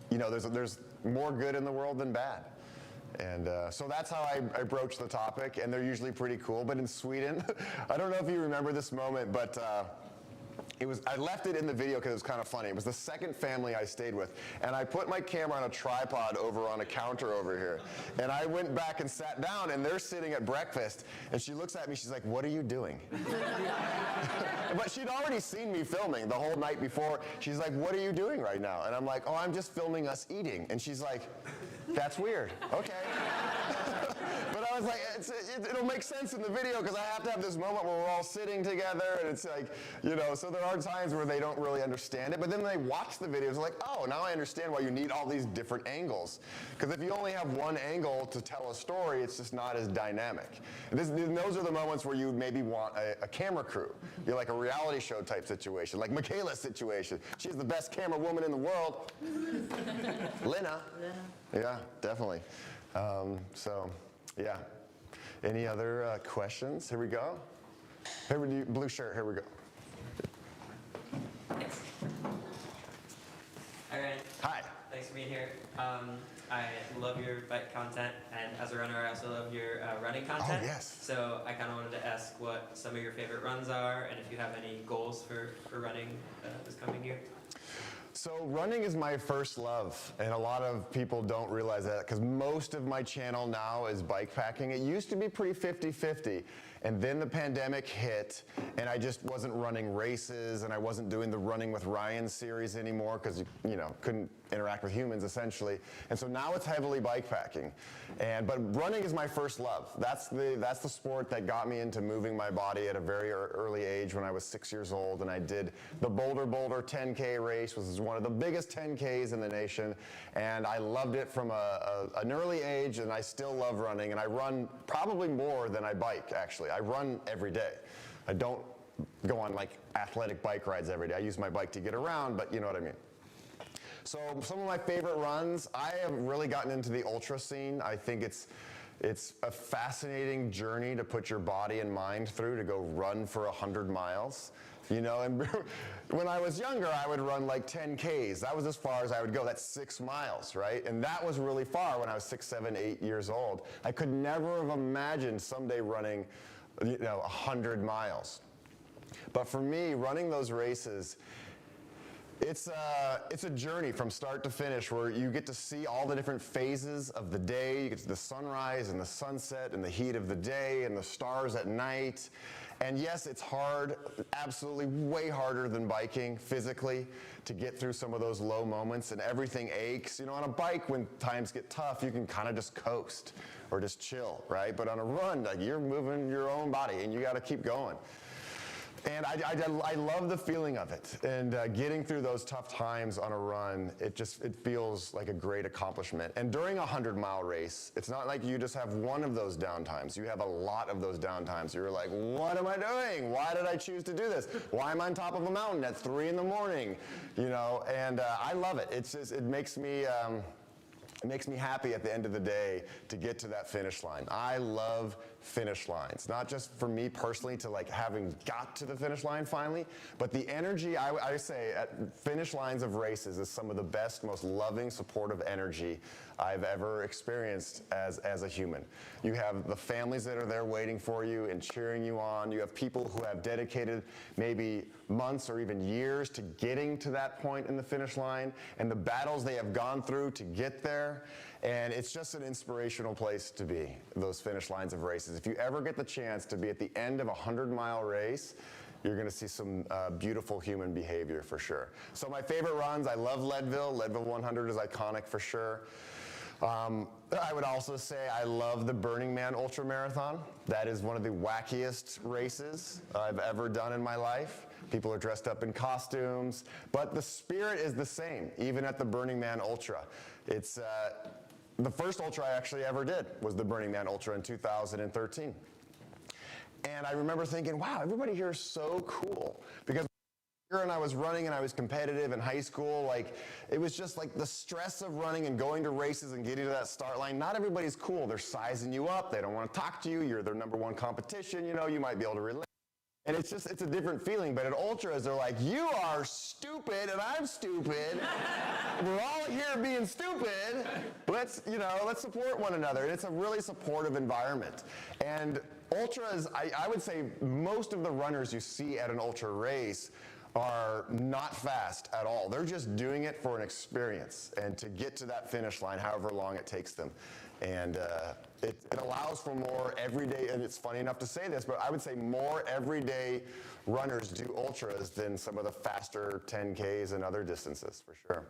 you know, there's more good in the world than bad. And so that's how I broach the topic, and they're usually pretty cool. But in Sweden, I don't know if you remember this moment, but I left it in the video because it was kind of funny. It was the second family I stayed with, and I put my camera on a tripod over on a counter over here. And I went back and sat down, and they're sitting at breakfast, and she looks at me, she's like, what are you doing? But she'd already seen me filming the whole night before. She's like, what are you doing right now? And I'm like, oh, I'm just filming us eating. And she's like, that's weird. Okay. But I was like, it'll make sense in the video because I have to have this moment where we're all sitting together, and it's like, you know, so there are times where they don't really understand it, but then they watch the videos, they're like, oh, now I understand why you need all these different angles. Because if you only have one angle to tell a story, it's just not as dynamic. Those are the moments where you maybe want a camera crew. You're like a reality show type situation, like Michaela's situation. She's the best camera woman in the world. Lena. Yeah, definitely. So, yeah. Any other questions? Here we go. Here we do, blue shirt, here we go. Yes. Hi, Ryan. Hi. Thanks for being here. I love your bike content, and as a runner, I also love your running content. Oh, yes. So I kind of wanted to ask what some of your favorite runs are, and if you have any goals for running this coming year. So running is my first love, and a lot of people don't realize that because most of my channel now is bike packing. It used to be pretty 50-50, and then the pandemic hit, and I just wasn't running races, and I wasn't doing the Running with Ryan series anymore because you know, couldn't interact with humans essentially. And so now it's heavily bike packing. But running is my first love. That's the sport that got me into moving my body at a very early age when I was 6 years old, and I did the Boulder 10K race, which is one of the biggest 10Ks in the nation, and I loved it from an early age, and I still love running, and I run probably more than I bike, actually. I run every day. I don't go on like athletic bike rides every day. I use my bike to get around, but you know what I mean. So some of my favorite runs, I have really gotten into the ultra scene. I think it's a fascinating journey to put your body and mind through, to go run for 100 miles. You know, and when I was younger, I would run like 10Ks. That was as far as I would go. That's 6 miles, right? And that was really far when I was 6, 7, 8 years old. I could never have imagined someday running, you know, 100 miles. But for me, running those races, it's a journey from start to finish where you get to see all the different phases of the day. You get to the sunrise and the sunset and the heat of the day and the stars at night. And yes, it's hard, absolutely way harder than biking physically, to get through some of those low moments and everything aches. You know, on a bike, when times get tough, you can kind of just coast or just chill, right? But on a run, like, you're moving your own body and you got to keep going. And I love the feeling of it, and getting through those tough times on a run, it feels like a great accomplishment. And during a 100-mile race, it's not like you just have one of those downtimes. You have a lot of those downtimes. You're like, what am I doing? Why did I choose to do this? Why am I on top of a mountain at 3 in the morning? You know, and I love it. It's just, it makes me happy at the end of the day to get to that finish line. I love finish lines, not just for me personally to like having got to the finish line finally, but the energy, I say at finish lines of races is some of the best, most loving, supportive energy I've ever experienced as a human. You have the families that are there waiting for you and cheering you on. You have people who have dedicated maybe months or even years to getting to that point in the finish line, and the battles they have gone through to get there. And it's just an inspirational place to be, those finish lines of races. If you ever get the chance to be at the end of a 100-mile race, you're going to see some beautiful human behavior for sure. So my favorite runs, I love Leadville. Leadville 100 is iconic for sure. I would also say I love the Burning Man Ultra Marathon. That is one of the wackiest races I've ever done in my life. People are dressed up in costumes, but the spirit is the same, even at the Burning Man Ultra. It's the first ultra I actually ever did was the Burning Man Ultra in 2013. And I remember thinking, wow, everybody here is so cool. Because and I was running and I was competitive in high school, like it was just like the stress of running and going to races and getting to that start line. Not everybody's cool. They're sizing you up. They don't want to talk to you. You're their #1 competition. You know, you might be able to relate. And it's a different feeling. But at ultras, they're like, you are stupid and I'm stupid. We're all here being stupid. Let's support one another. And it's a really supportive environment. And ultras, I would say most of the runners you see at an ultra race are not fast at all. They're just doing it for an experience and to get to that finish line, however long it takes them. And it allows for more everyday, and it's funny enough to say this, but I would say more everyday runners do ultras than some of the faster 10Ks and other distances, for sure.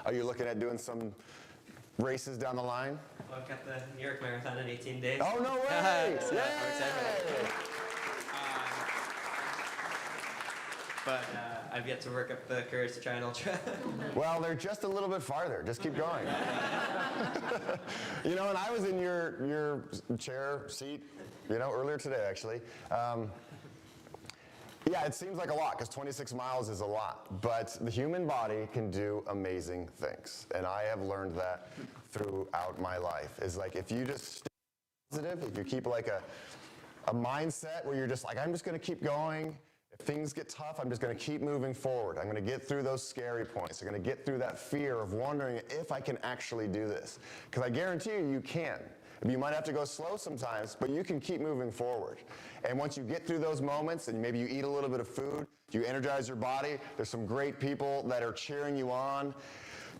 Are you looking at doing some races down the line? Well, I've got the New York Marathon in 18 days. Oh, no way! So Yay! I'm excited. But I've yet to work up the courage to try an ultra. Well, they're just a little bit farther. Just keep going. You know, and I was in your chair seat, you know, earlier today, actually. Yeah, it seems like a lot, because 26 miles is a lot. But the human body can do amazing things. And I have learned that throughout my life. Is like, if you just stay positive, if you keep like a mindset where you're just like, I'm just going to keep going. If things get tough, I'm just going to keep moving forward. I'm going to get through those scary points. I'm going to get through that fear of wondering if I can actually do this. Because I guarantee you, you can. You might have to go slow sometimes, but you can keep moving forward. And once you get through those moments and maybe you eat a little bit of food, you energize your body, there's some great people that are cheering you on,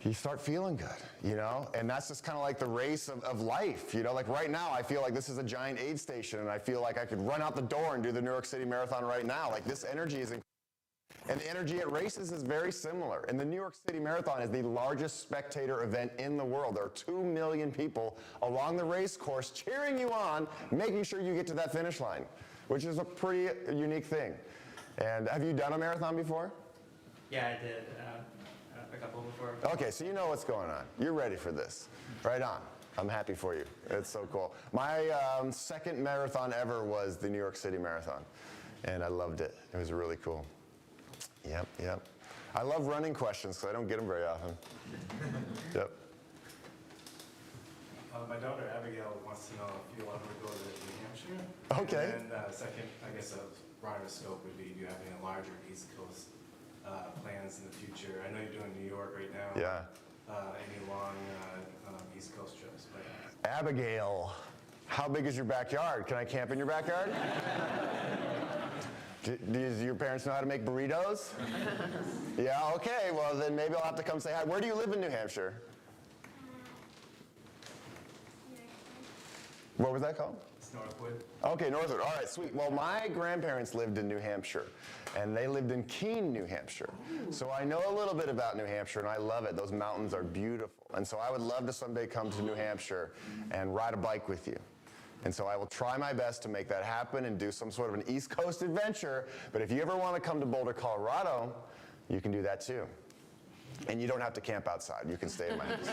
you start feeling good, you know? And that's just kind of like the race of life, you know? Like right now, I feel like this is a giant aid station, and I feel like I could run out the door and do the New York City Marathon right now. Like this energy is incredible. And the energy at races is very similar. And the New York City Marathon is the largest spectator event in the world. There are 2 million people along the race course cheering you on, making sure you get to that finish line, which is a pretty unique thing. And have you done a marathon before? Yeah, I did a couple before. Okay, so you know what's going on. You're ready for this. Right on. I'm happy for you. It's so cool. My second marathon ever was the New York City Marathon, and I loved it. It was really cool. Yep. I love running questions because I don't get them very often. Yep. My daughter Abigail wants to know if you want to go to New Hampshire. Okay. And then second, I guess a broader scope would be, do you have any larger East Coast plans in the future? I know you're doing New York right now. Yeah. Any long East Coast trips? Abigail, how big is your backyard? Can I camp in your backyard? Do your parents know how to make burritos? Yeah, okay, well then maybe I'll have to come say hi. Where do you live in New Hampshire? What was that called? It's Northwood. Okay, Northwood, all right, sweet. Well, my grandparents lived in New Hampshire, and they lived in Keene, New Hampshire. So I know a little bit about New Hampshire, and I love it. Those mountains are beautiful. And so I would love to someday come to New Hampshire and ride a bike with you. And so I will try my best to make that happen and do some sort of an East Coast adventure. But if you ever want to come to Boulder, Colorado, you can do that too. And you don't have to camp outside. You can stay in my house.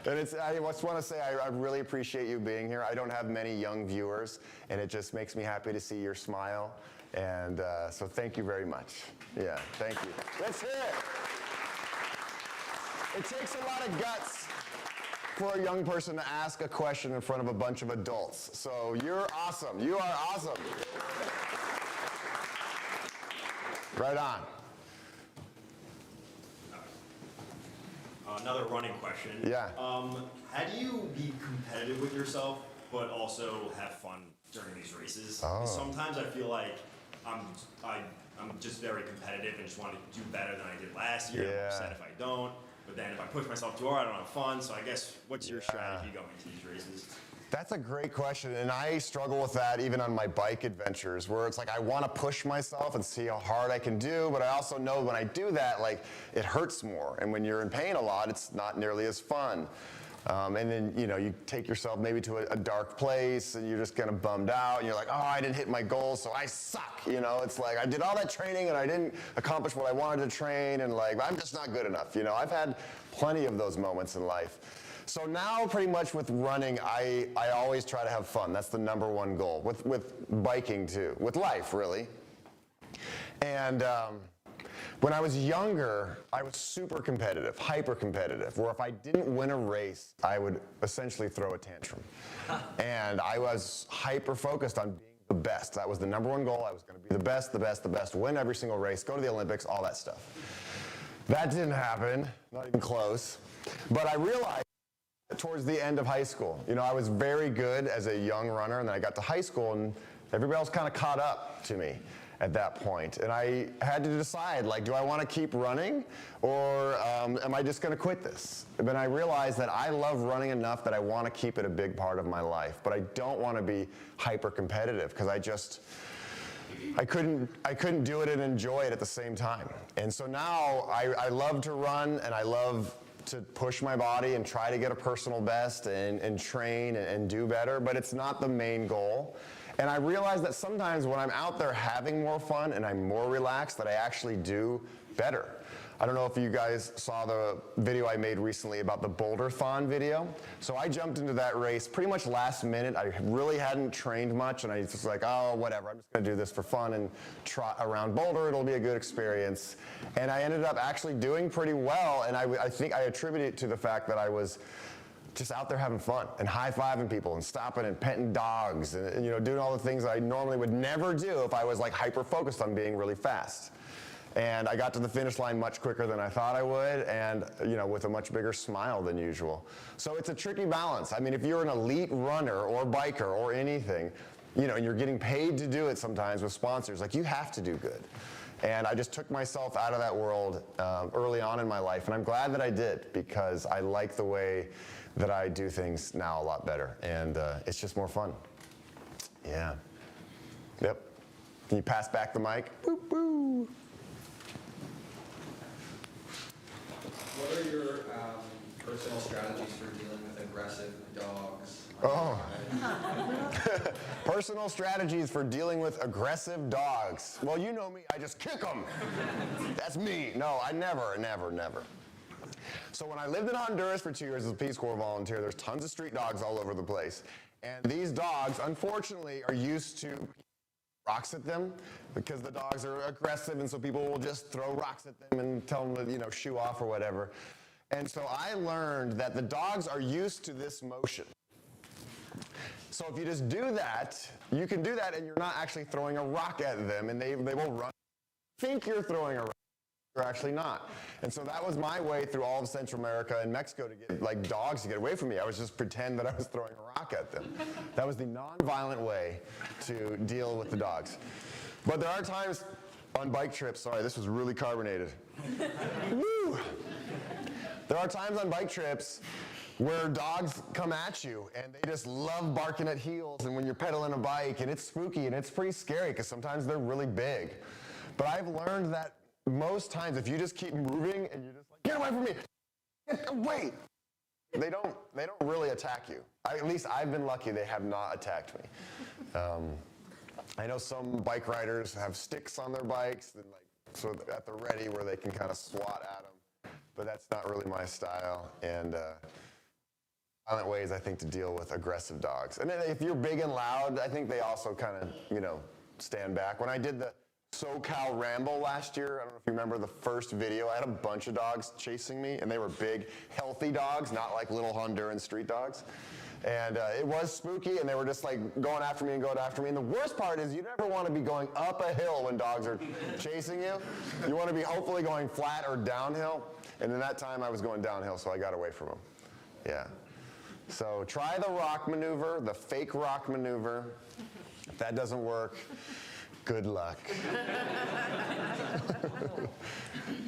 And I just want to say I really appreciate you being here. I don't have many young viewers, and it just makes me happy to see your smile. And so thank you very much. Yeah, thank you. Let's hear it. It takes a lot of guts for a young person to ask a question in front of a bunch of adults. So you're awesome. You are awesome. Right on. Another running question. Yeah. How do you be competitive with yourself, but also have fun during these races? Oh. Sometimes I feel like I'm just very competitive and just want to do better than I did last year. I'm upset if I don't. But then if I push myself too hard, I don't have fun. So I guess, what's your strategy going into these races? That's a great question, and I struggle with that even on my bike adventures, where it's like I want to push myself and see how hard I can do, but I also know when I do that, like, it hurts more, and when you're in pain a lot, it's not nearly as fun. And then, you know, you take yourself maybe to a dark place, and you're just kind of bummed out, and you're like, oh, I didn't hit my goal, so I suck, you know? It's like, I did all that training, and I didn't accomplish what I wanted to train, and like, I'm just not good enough, you know? I've had plenty of those moments in life. So now, pretty much with running, I always try to have fun. That's the #1 goal. With biking, too. With life, really. And when I was younger, I was super competitive, hyper competitive, where if I didn't win a race, I would essentially throw a tantrum. And I was hyper focused on being the best. That was the #1 goal. I was going to be the best, win every single race, go to the Olympics, all that stuff. That didn't happen, not even close. But I realized towards the end of high school, you know, I was very good as a young runner, and then I got to high school, and everybody else kind of caught up to me at that point. And I had to decide, like, do I want to keep running, or am I just going to quit this? But I realized that I love running enough that I want to keep it a big part of my life, but I don't want to be hyper competitive, because I couldn't do it and enjoy it at the same time. And so now I love to run, and I love to push my body and try to get a personal best and train and do better, but it's not the main goal. And I realize that sometimes when I'm out there having more fun and I'm more relaxed, that I actually do better. I don't know if you guys saw the video I made recently about the Boulder-thon video. So I jumped into that race pretty much last minute. I really hadn't trained much, and I was just like, oh, whatever, I'm just gonna do this for fun and trot around Boulder. It'll be a good experience. And I ended up actually doing pretty well, and I think I attribute it to the fact that I was just out there having fun and high-fiving people and stopping and petting dogs and you know, doing all the things that I normally would never do if I was like hyper-focused on being really fast. And I got to the finish line much quicker than I thought I would, and with a much bigger smile than usual. So it's a tricky balance. I mean, if you're an elite runner or biker or anything, and you're getting paid to do it sometimes with sponsors, like you have to do good. And I just took myself out of that world early on in my life, and I'm glad that I did, because I like the way that I do things now a lot better, and it's just more fun. Yeah. Yep. Can you pass back the mic? Boop, boop. What are your personal strategies for dealing with aggressive dogs? Oh. Personal strategies for dealing with aggressive dogs. Well, you know me, I just kick them. That's me. No, I never. So when I lived in Honduras for 2 years as a Peace Corps volunteer, there's tons of street dogs all over the place. And these dogs, unfortunately, are used to rocks at them because the dogs are aggressive, and so people will just throw rocks at them and tell them to, shoo off or whatever. And so I learned that the dogs are used to this motion. So if you just do that, you can do that and you're not actually throwing a rock at them, and they will run. Think you're throwing a rock, you're actually not. And so that was my way through all of Central America and Mexico to get dogs to get away from me. I was just pretend that I was throwing a rock at them. That was the non-violent way to deal with the dogs. But there are times on bike trips, sorry, this was really carbonated. Woo! There are times on bike trips where dogs come at you and they just love barking at heels, and when you're pedaling a bike, and it's spooky and it's pretty scary because sometimes they're really big. But I've learned that most times if you just keep moving and you're just like, get away from me, get away, they don't really attack you. At least I've been lucky they have not attacked me. I know some bike riders have sticks on their bikes and so at the ready where they can kind of swat at them, but that's not really my style. And violent ways, I think, to deal with aggressive dogs. And then if you're big and loud, I think they also kind of, stand back. When I did the SoCal Ramble last year, I don't know if you remember the first video, I had a bunch of dogs chasing me, and they were big, healthy dogs, not like little Honduran street dogs. And it was spooky, and they were just going after me. And the worst part is you never want to be going up a hill when dogs are chasing you. You want to be hopefully going flat or downhill. And in that time, I was going downhill, so I got away from them. Yeah. So try the rock maneuver, the fake rock maneuver. If that doesn't work, good luck.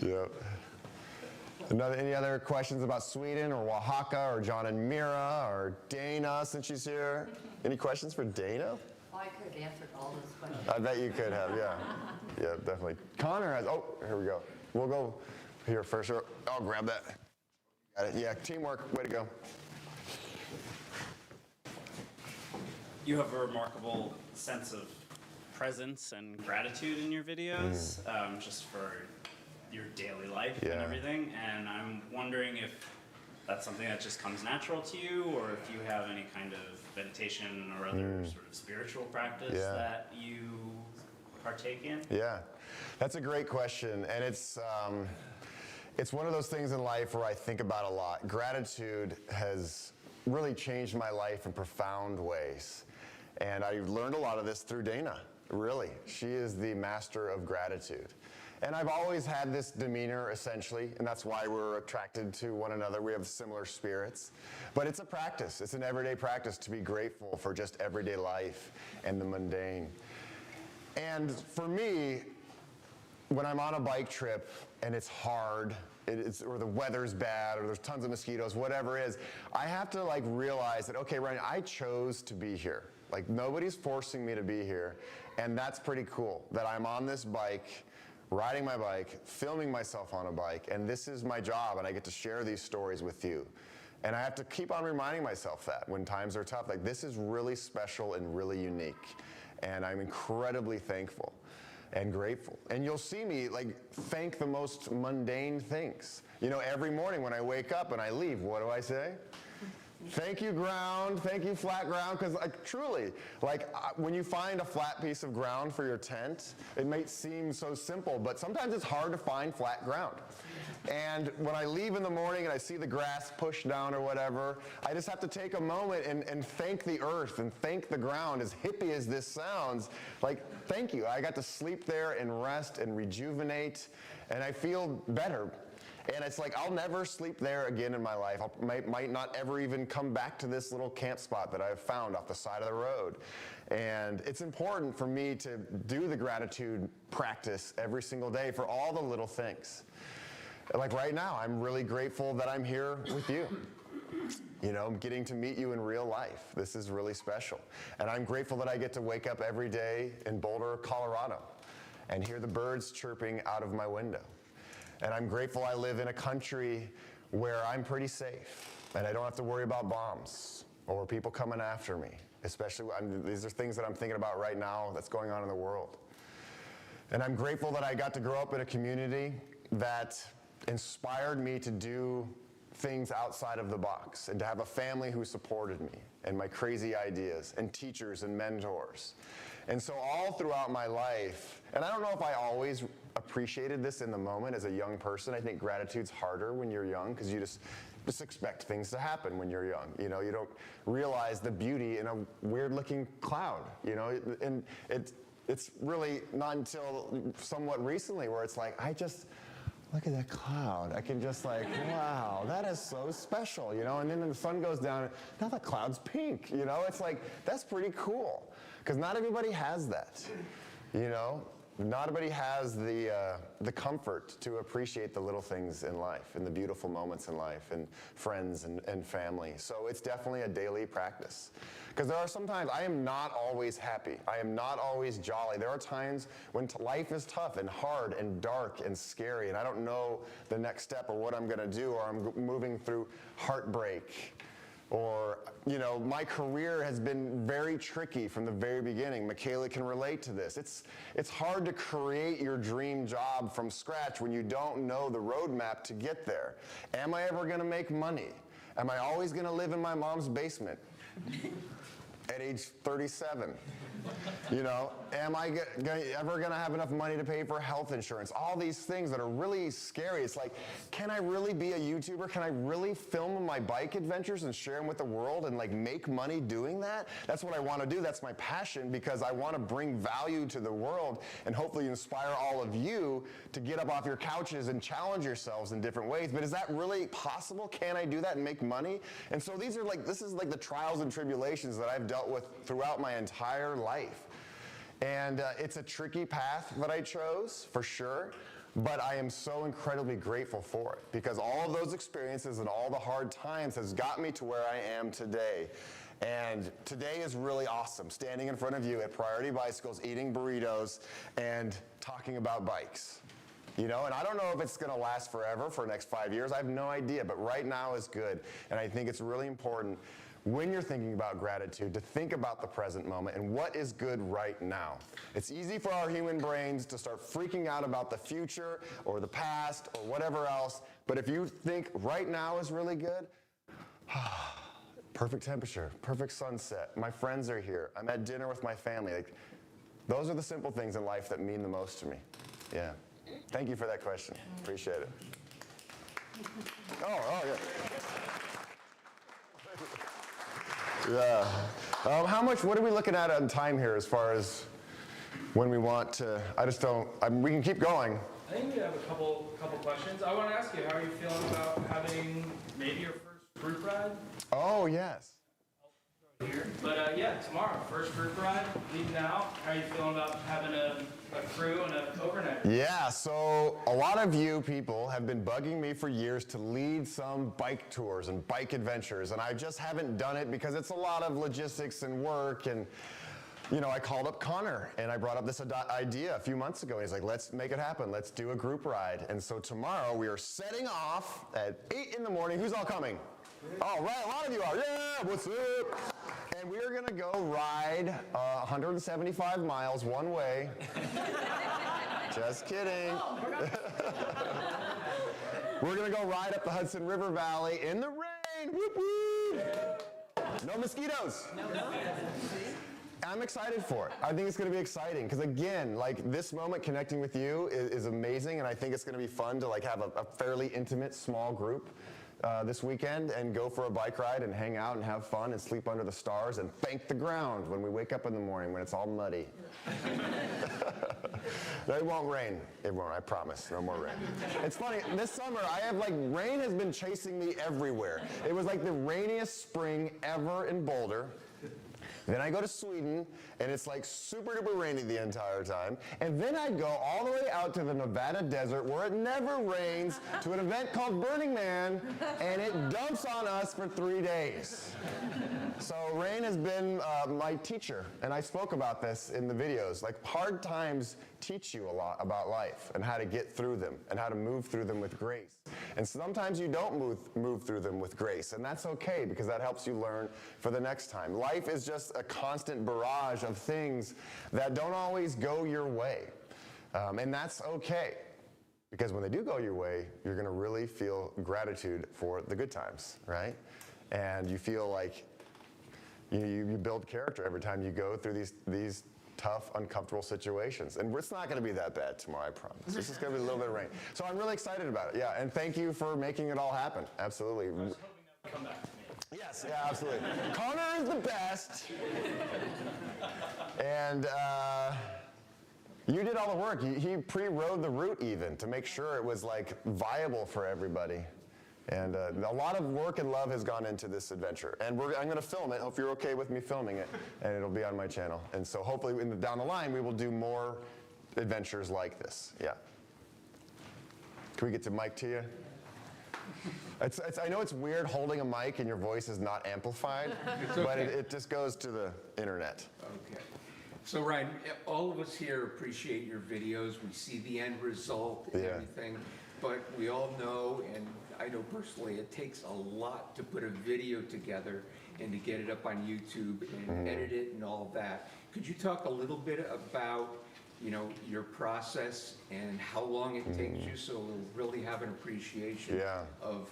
Yep. Any other questions about Sweden or Oaxaca or John and Mira or Dana since she's here? Any questions for Dana? Oh, I could have answered all those questions. I bet you could have, yeah. Yeah, definitely. Connor has, here we go. We'll go here first. I'll grab that. Got it. Yeah, teamwork, way to go. You have a remarkable sense of presence and gratitude in your videos, just for your daily life and everything. And I'm wondering if that's something that just comes natural to you, or if you have any kind of meditation or other sort of spiritual practice that you partake in. Yeah, that's a great question. And it's one of those things in life where I think about a lot. Gratitude has really changed my life in profound ways. And I learned a lot of this through Dana, really. She is the master of gratitude. And I've always had this demeanor, essentially, and that's why we're attracted to one another. We have similar spirits. But it's a practice. It's an everyday practice to be grateful for just everyday life and the mundane. And for me, when I'm on a bike trip and it's hard, or the weather's bad, or there's tons of mosquitoes, whatever it is, I have to realize that, okay, Ryan, I chose to be here. Nobody's forcing me to be here, and that's pretty cool, that I'm on this bike, riding my bike, filming myself on a bike, and this is my job, and I get to share these stories with you. And I have to keep on reminding myself that when times are tough, this is really special and really unique, and I'm incredibly thankful and grateful. And you'll see me thank the most mundane things. Every morning when I wake up and I leave, what do I say? Thank you, ground. Thank you, flat ground. Because truly, when you find a flat piece of ground for your tent, it might seem so simple, but sometimes it's hard to find flat ground. And when I leave in the morning and I see the grass pushed down or whatever, I just have to take a moment and thank the earth and thank the ground. As hippie as this sounds, thank you. I got to sleep there and rest and rejuvenate, and I feel better. And it's I'll never sleep there again in my life. I might not ever even come back to this little camp spot that I've found off the side of the road. And it's important for me to do the gratitude practice every single day for all the little things. Right now, I'm really grateful that I'm here with you. I'm getting to meet you in real life. This is really special. And I'm grateful that I get to wake up every day in Boulder, Colorado, and hear the birds chirping out of my window. And I'm grateful I live in a country where I'm pretty safe, and I don't have to worry about bombs or people coming after me, especially these are things that I'm thinking about right now that's going on in the world. And I'm grateful that I got to grow up in a community that inspired me to do things outside of the box and to have a family who supported me and my crazy ideas and teachers and mentors. And so all throughout my life, and I don't know if I always appreciated this in the moment as a young person. I think gratitude's harder when you're young because you just expect things to happen when you're young. You don't realize the beauty in a weird looking cloud, and it's really not until somewhat recently where it's look at that cloud. I can just wow, that is so special, and then the sun goes down, now the cloud's pink, it's that's pretty cool. Because not everybody has that, Not everybody has the comfort to appreciate the little things in life and the beautiful moments in life and friends and family. So it's definitely a daily practice. Because there are some times I am not always happy. I am not always jolly. There are times when life is tough and hard and dark and scary, and I don't know the next step or what I'm going to do, or I'm moving through heartbreak. Or, my career has been very tricky from the very beginning. Michaela can relate to this. It's hard to create your dream job from scratch when you don't know the roadmap to get there. Am I ever going to make money? Am I always going to live in my mom's basement at age 37? Am I ever going to have enough money to pay for health insurance? All these things that are really scary. It's can I really be a YouTuber? Can I really film my bike adventures and share them with the world and make money doing that? That's what I want to do. That's my passion, because I want to bring value to the world and hopefully inspire all of you to get up off your couches and challenge yourselves in different ways. But is that really possible? Can I do that and make money? And so this is the trials and tribulations that I've dealt with throughout my entire life. And it's a tricky path that I chose, for sure, but I am so incredibly grateful for it, because all of those experiences and all the hard times has got me to where I am today. And today is really awesome, standing in front of you at Priority Bicycles, eating burritos, and talking about bikes. And I don't know if it's going to last forever for the next 5 years. I have no idea, but right now is good. And I think it's really important when you're thinking about gratitude to think about the present moment and what is good right now. It's easy for our human brains to start freaking out about the future or the past or whatever else, but if you think right now is really good, perfect temperature, perfect sunset, my friends are here, I'm at dinner with my family. Those are the simple things in life that mean the most to me. Yeah. Thank you for that question. Appreciate it. Oh, yeah. Yeah. What are we looking at on time here as far as when we want to, we can keep going. I think we have a couple questions. I want to ask you, how are you feeling about having maybe your first group ride? Oh, yes. Here. But tomorrow, first group ride, leaving out. How are you feeling about having a crew and an overnight? Yeah, so a lot of you people have been bugging me for years to lead some bike tours and bike adventures, and I just haven't done it because it's a lot of logistics and work. And I called up Connor and I brought up this idea a few months ago. He's like, let's make it happen. Let's do a group ride. And so tomorrow we are setting off at 8 in the morning. Who's all coming? Oh, right, a lot of you are. Yeah, what's up? And we're going to go ride 175 miles one way. Just kidding. We're going to go ride up the Hudson River Valley in the rain. Whoop, whoop. No mosquitoes. I'm excited for it. I think it's going to be exciting because, again, like this moment connecting with you is amazing, and I think it's going to be fun to like have a fairly intimate small group this weekend and go for a bike ride and hang out and have fun and sleep under the stars and thank the ground when we wake up in the morning when it's all muddy. It won't rain. It won't, I promise. No more rain. It's funny, this summer I have like, rain has been chasing me everywhere. It was like the rainiest spring ever in Boulder. Then I go to Sweden, and it's like super duper rainy the entire time. And then I'd go all the way out to the Nevada desert where it never rains to an event called Burning Man, and it dumps on us for 3 days. So rain has been my teacher, and I spoke about this in the videos. Like hard times teach you a lot about life and how to get through them and how to move through them with grace. And sometimes you don't move through them with grace, and that's okay because that helps you learn for the next time. Life is just a constant barrage of things that don't always go your way, and that's okay. Because when they do go your way, you're going to really feel gratitude for the good times, right? And you feel like you build character every time you go through these tough, uncomfortable situations. And it's not going to be that bad tomorrow, I promise. This is going to be a little bit of rain. So I'm really excited about it, yeah. And thank you for making it all happen. Absolutely. I was hoping that would come back to me. Yes, yeah, absolutely. Connor is the best. And you did all the work. He pre-rode the route even to make sure it was like viable for everybody. And a lot of work and love has gone into this adventure. And I'm going to film it. Hope you're okay with me filming it. And it'll be on my channel. And so hopefully down the line, we will do more adventures like this. Yeah. Can we get to mic to you? I know it's weird holding a mic and your voice is not amplified, but it just goes to the internet. Okay. So Ryan, all of us here appreciate your videos. We see the end result and everything, but we all know, and I know personally, it takes a lot to put a video together and to get it up on YouTube and edit it and all that. Could you talk a little bit about, your process and how long it takes you so we'll really have an appreciation of,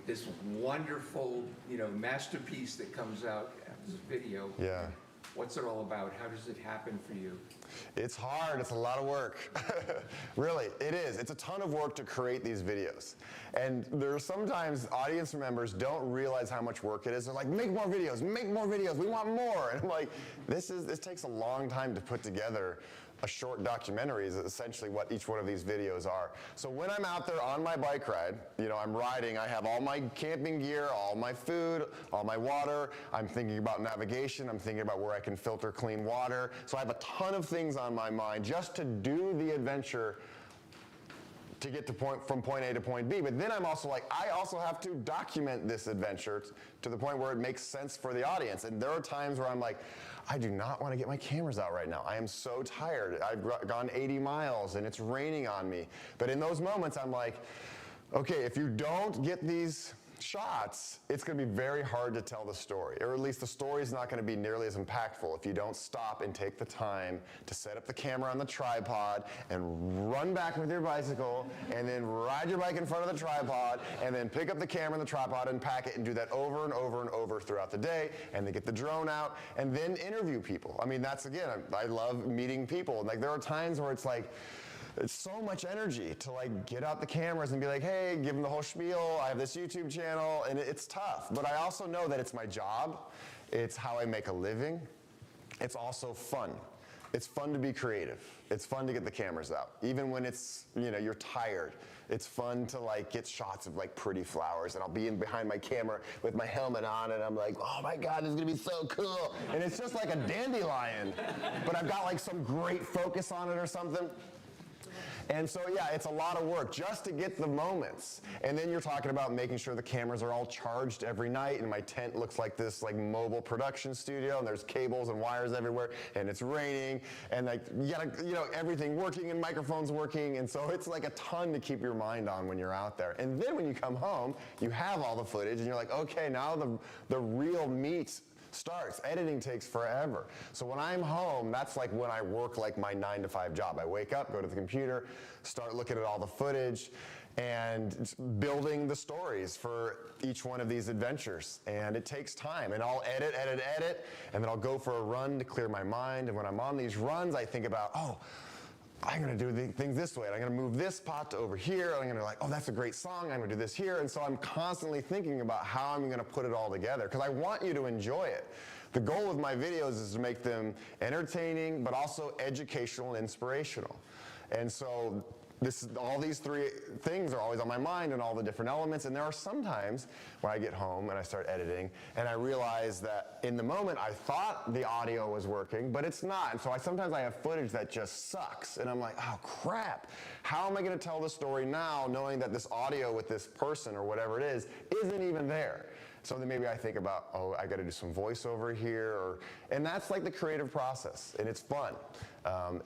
this wonderful, masterpiece that comes out as a video? Yeah. What's it all about? How does it happen for you? It's hard. It's a lot of work. Really, it is. It's a ton of work to create these videos. And there are sometimes audience members don't realize how much work it is. They're like, make more videos, we want more. And I'm like, this takes a long time to put together. A short documentary is essentially what each one of these videos are. So when I'm out there on my bike ride, I'm riding, I have all my camping gear, all my food, all my water. I'm thinking about navigation. I'm thinking about where I can filter clean water. So I have a ton of things on my mind just to do the adventure to get from point A to point B. But then I'm also like, I also have to document this adventure to the point where it makes sense for the audience. And there are times where I'm like, I do not want to get my cameras out right now. I am so tired. I've gone 80 miles and it's raining on me. But in those moments, I'm like, okay, if you don't get these shots, it's going to be very hard to tell the story, or at least the story is not going to be nearly as impactful if you don't stop and take the time to set up the camera on the tripod and run back with your bicycle and then ride your bike in front of the tripod and then pick up the camera and the tripod and pack it and do that over and over and over throughout the day, and then get the drone out and then interview people. I mean, that's, again, I love meeting people. Like, there are times where it's like, it's so much energy to like get out the cameras and be like, hey, give them the whole spiel. I have this YouTube channel, and it's tough. But I also know that it's my job. It's how I make a living. It's also fun. It's fun to be creative. It's fun to get the cameras out, even when it's, you're tired. It's fun to like get shots of like pretty flowers, and I'll be behind my camera with my helmet on, and I'm like, oh my God, this is gonna be so cool. And it's just like a dandelion, but I've got like some great focus on it or something. And so, yeah, it's a lot of work just to get the moments. And then you're talking about making sure the cameras are all charged every night, and my tent looks like this like mobile production studio, and there's cables and wires everywhere, and it's raining, and like you gotta, everything working and microphones working, and so it's like a ton to keep your mind on when you're out there. And then when you come home, you have all the footage, and you're like, okay, now the real meat starts. Editing takes forever. So when I'm home, that's like when I work like my 9-to-5 job. I wake up, go to the computer, start looking at all the footage, and it's building the stories for each one of these adventures. And it takes time, and I'll edit, and then I'll go for a run to clear my mind. And when I'm on these runs, I think about, oh, I'm gonna do things this way. I'm gonna move this pot to over here. I'm gonna oh, that's a great song. I'm gonna do this here. And so I'm constantly thinking about how I'm gonna put it all together, because I want you to enjoy it. The goal of my videos is to make them entertaining, but also educational and inspirational. And so all these three things are always on my mind, and all the different elements. And there are some times when I get home and I start editing and I realize that in the moment I thought the audio was working, but it's not. And so sometimes I have footage that just sucks. And I'm like, oh crap, how am I gonna tell the story now knowing that this audio with this person or whatever it is isn't even there? So then maybe I think about, oh, I gotta do some voiceover here, and that's like the creative process, and it's fun.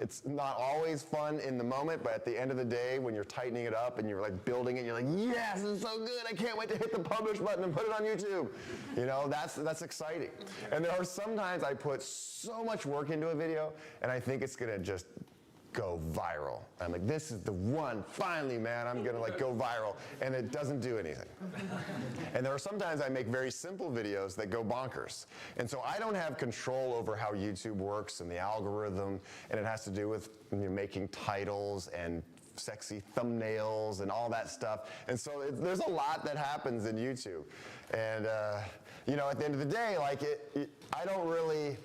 It's not always fun in the moment, but at the end of the day, when you're tightening it up and you're like building it, you're like, yes, this is so good, I can't wait to hit the publish button and put it on YouTube. You know, that's exciting. And there are sometimes I put so much work into a video, and I think it's gonna just go viral. I'm like, this is the one, finally, man, I'm gonna go viral, and it doesn't do anything. And there are sometimes I make very simple videos that go bonkers. And so I don't have control over how YouTube works and the algorithm, and it has to do with making titles and sexy thumbnails and all that stuff. And so there's a lot that happens in YouTube. And at the end of the day, I don't really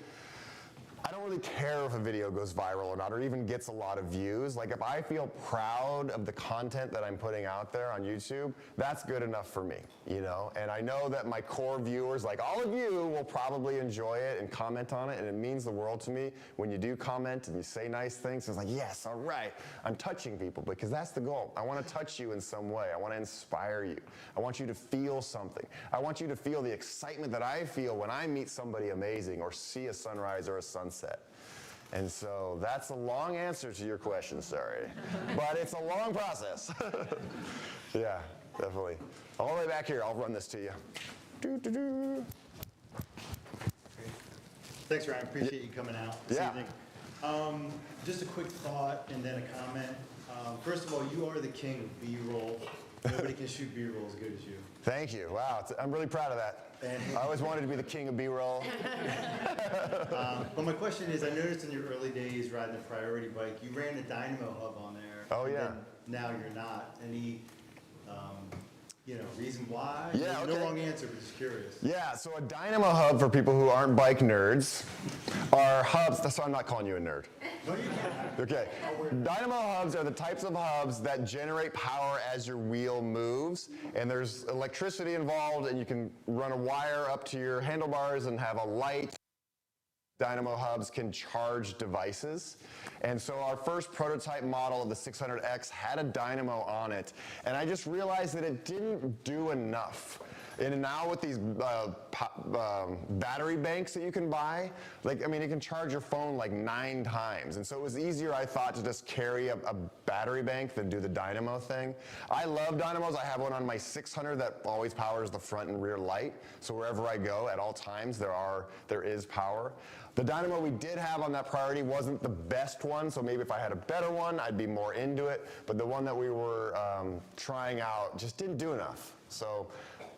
care if a video goes viral or not, or even gets a lot of views. Like, if I feel proud of the content that I'm putting out there on YouTube, that's good enough for me, And I know that my core viewers, like all of you, will probably enjoy it and comment on it, and it means the world to me when you do comment and you say nice things. It's like, yes, all right, I'm touching people, because that's the goal. I want to touch you in some way. I want to inspire you. I want you to feel something. I want you to feel the excitement that I feel when I meet somebody amazing or see a sunrise or a sunset. And so that's a long answer to your question, sorry. But it's a long process. Yeah, definitely. All the way back here, I'll run this to you. Thanks, Ryan. Appreciate you coming out this evening. Just a quick thought and then a comment. First of all, you are the king of B-roll. Nobody can shoot B-roll as good as you. Thank you. Wow, I'm really proud of that. I always wanted to be the king of B-roll. But my question is, I noticed in your early days riding the Priority bike, you ran a dynamo hub on there. Oh, yeah. And now you're not. Any reason why? Yeah, okay. No long answer, but just curious. Yeah, so a dynamo hub, for people who aren't bike nerds, are hubs. That's why I'm not calling you a nerd. No, you can't. Okay. Dynamo hubs are the types of hubs that generate power as your wheel moves, and there's electricity involved, and you can run a wire up to your handlebars and have a light. Dynamo hubs can charge devices. And so our first prototype model of the 600X had a dynamo on it, and I just realized that it didn't do enough. And now with these battery banks that you can buy, you can charge your phone 9 times. And so it was easier, I thought, to just carry a battery bank than do the dynamo thing. I love dynamos. I have one on my 600 that always powers the front and rear light. So wherever I go at all times, there is power. The dynamo we did have on that Priority wasn't the best one, so maybe if I had a better one, I'd be more into it. But the one that we were trying out just didn't do enough. So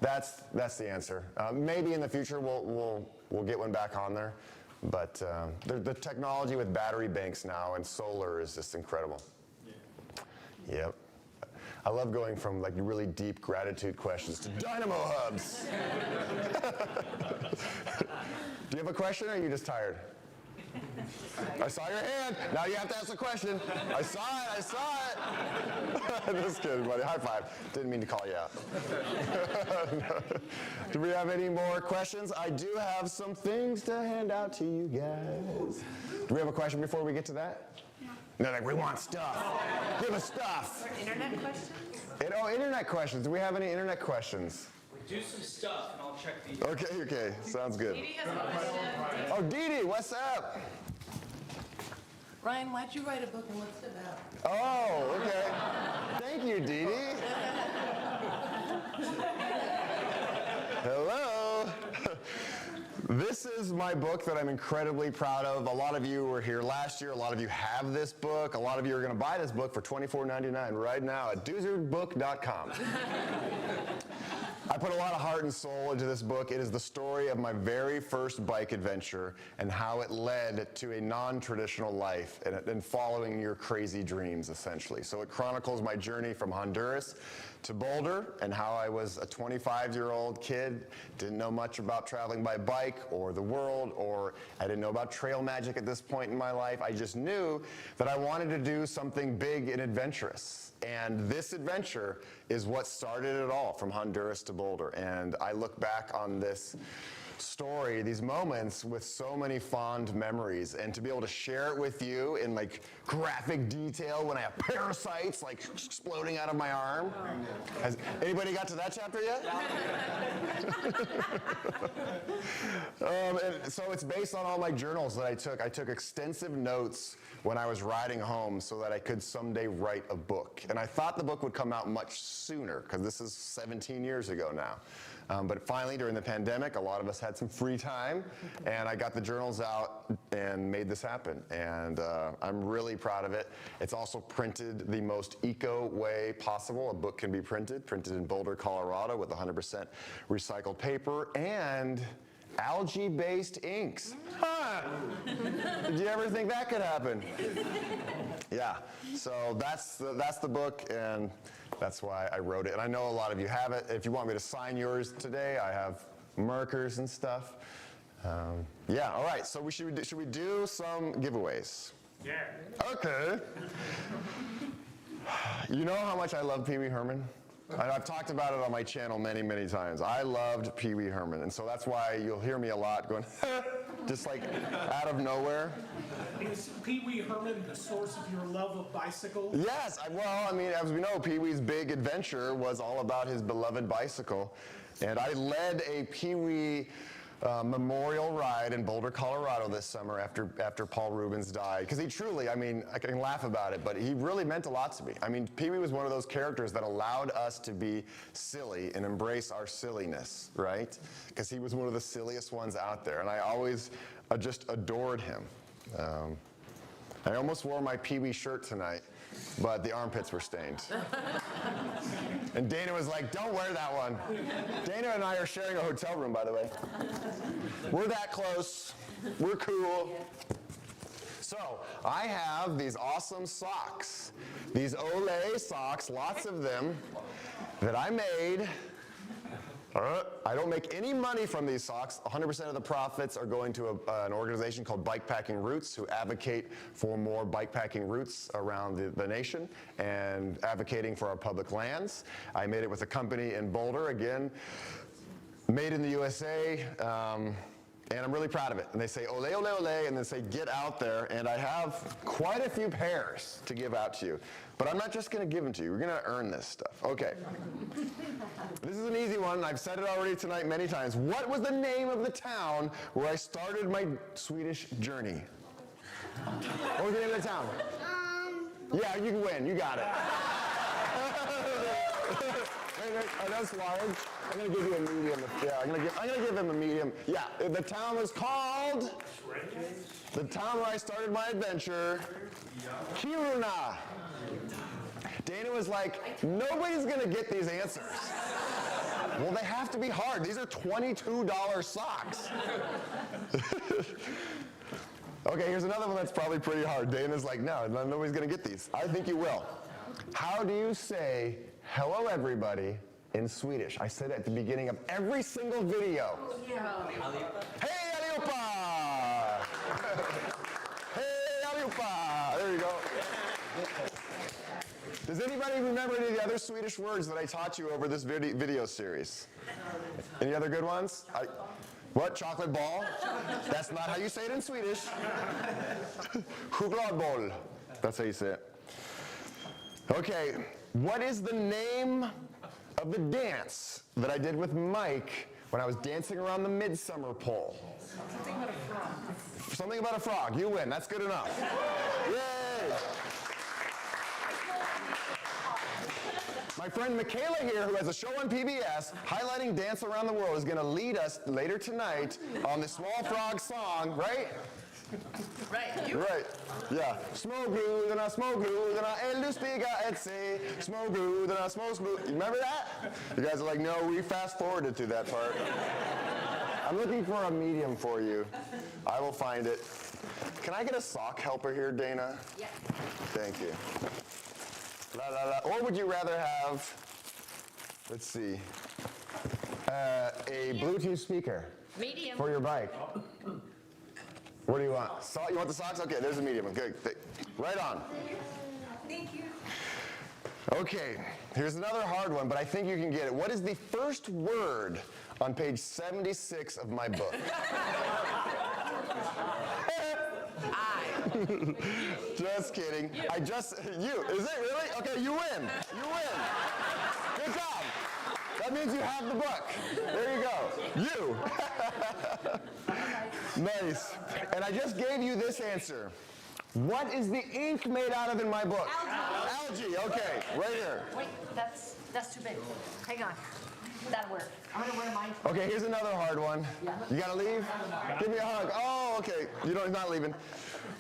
that's the answer. Maybe in the future we'll get one back on there. But the technology with battery banks now and solar is just incredible. Yeah. Yep. I love going from really deep gratitude questions to dynamo hubs. Do you have a question, or are you just tired? I saw your hand. Now you have to ask a question. I saw it. Just kidding, buddy. High five. Didn't mean to call you out. Do we have any more questions? I do have some things to hand out to you guys. Do we have a question before we get to that? No, we want stuff. Give us stuff. Internet questions? Internet questions. Do we have any internet questions? Do some stuff, and I'll check the... Okay. Sounds good. Dee Dee has a question. Oh, Dee Dee, what's up? Ryan, why'd you write a book and what's it about? Oh, okay. Thank you, Dee Dee. Hello. This is my book that I'm incredibly proud of. A lot of you were here last year. A lot of you have this book. A lot of you are going to buy this book for $24.99 right now at DuzerTV.com. I put a lot of heart and soul into this book. It is the story of my very first bike adventure and how it led to a non-traditional life and following your crazy dreams, essentially. So it chronicles my journey from Honduras to Boulder and how I was a 25-year-old kid, didn't know much about traveling by bike or the world, or I didn't know about trail magic at this point in my life. I just knew that I wanted to do something big and adventurous. And this adventure is what started it all, from Honduras to Boulder. And I look back on this story, these moments, with so many fond memories, and to be able to share it with you in like graphic detail when I have parasites like exploding out of my arm. Has anybody got to that chapter yet? And so it's based on all my journals that I took. I took extensive notes when I was riding home so that I could someday write a book. And I thought the book would come out much sooner, because this is 17 years ago now. But finally, during the pandemic, a lot of us had some free time, and I got the journals out and made this happen. And I'm really proud of it. It's also printed the most eco way possible. A book can be printed in Boulder, Colorado, with 100% recycled paper and algae-based inks. Huh. Did you ever think that could happen? Yeah, so that's the book, and that's why I wrote it. And I know a lot of you have it. If you want me to sign yours today, I have markers and stuff. Yeah, all right, so should we do some giveaways? Yeah. Okay. You know how much I love Pee Wee Herman? I've talked about it on my channel many, many times. I loved Pee Wee Herman, and so that's why you'll hear me a lot going, just like out of nowhere. Is Pee Wee Herman the source of your love of bicycles? Yes, well, I mean, as we know, Pee Wee's big adventure was all about his beloved bicycle, and I led a Pee Wee memorial ride in Boulder, Colorado this summer after Paul Rubens died. Because he truly, I mean, I can laugh about it, but he really meant a lot to me. I mean, Pee Wee was one of those characters that allowed us to be silly and embrace our silliness, right? Because he was one of the silliest ones out there, and I always just adored him. I almost wore my Pee Wee shirt tonight, but the armpits were stained. And Dana was like, don't wear that one. Dana and I are sharing a hotel room, by the way. We're that close. We're cool. So I have these awesome socks. These Olay socks, lots of them, that I made. I don't make any money from these socks. 100% of the profits are going to an organization called Bikepacking Routes, who advocate for more bikepacking routes around the nation and advocating for our public lands. I made it with a company in Boulder, again, made in the USA, and I'm really proud of it. And they say, ole, ole, ole, and then say, get out there. And I have quite a few pairs to give out to you. But I'm not just going to give them to you. We're going to earn this stuff. Okay. This is an easy one. I've said it already tonight many times. What was the name of the town where I started my Swedish journey? What was the name of the town? Yeah, you can win. You got it. I know it's large. I'm going to give you a medium. Yeah, I'm going to give him a medium. Yeah, the town was called, the town where I started my adventure, Kiruna. Dana was like, nobody's going to get these answers. Well, they have to be hard. These are $22 socks. Okay, here's another one that's probably pretty hard. Dana's like, no, nobody's going to get these. I think you will. How do you say hello, everybody, in Swedish? I say that at the beginning of every single video. Hey, allihopa! Hey, allihopa! There you go. Does anybody remember any of the other Swedish words that I taught you over this video series? Any other good ones? What? Chocolate ball? That's not how you say it in Swedish. Chokladboll. That's how you say it. Okay, what is the name of the dance that I did with Mike when I was dancing around the midsummer pole? Something about a frog. Something about a frog. You win. That's good enough. Yay! My friend Michaela here, who has a show on PBS highlighting Dance Around the World, is going to lead us later tonight on the Small Frog song, right? Right, you. Right, yeah. Smågruvorna, smågruvorna, lustiga ett se. Smågruvorna, smågruvorna. You remember that? You guys are like, no, we fast forwarded to that part. I'm looking for a medium for you. I will find it. Can I get a sock helper here, Dana? Yeah. Thank you. La, la, la. Or would you rather have, let's see, a Bluetooth speaker Medium. for your bike? What do you want? You want the socks? Okay, there's a medium one. Good. Right on. Thank you. Okay, here's another hard one, but I think you can get it. What is the first word on page 76 of my book? Just kidding. You. Is it really? Okay, you win. You win. Good job. That means you have the book. There you go. You. Nice. And I just gave you this answer. What is the ink made out of in my book? Algae. Algae, okay, right here. Wait, that's too big. Hang on. That'll work. I'm gonna wear mine. Okay, here's another hard one. Yeah. You gotta leave? Give me a hug. Oh, okay. He's not leaving.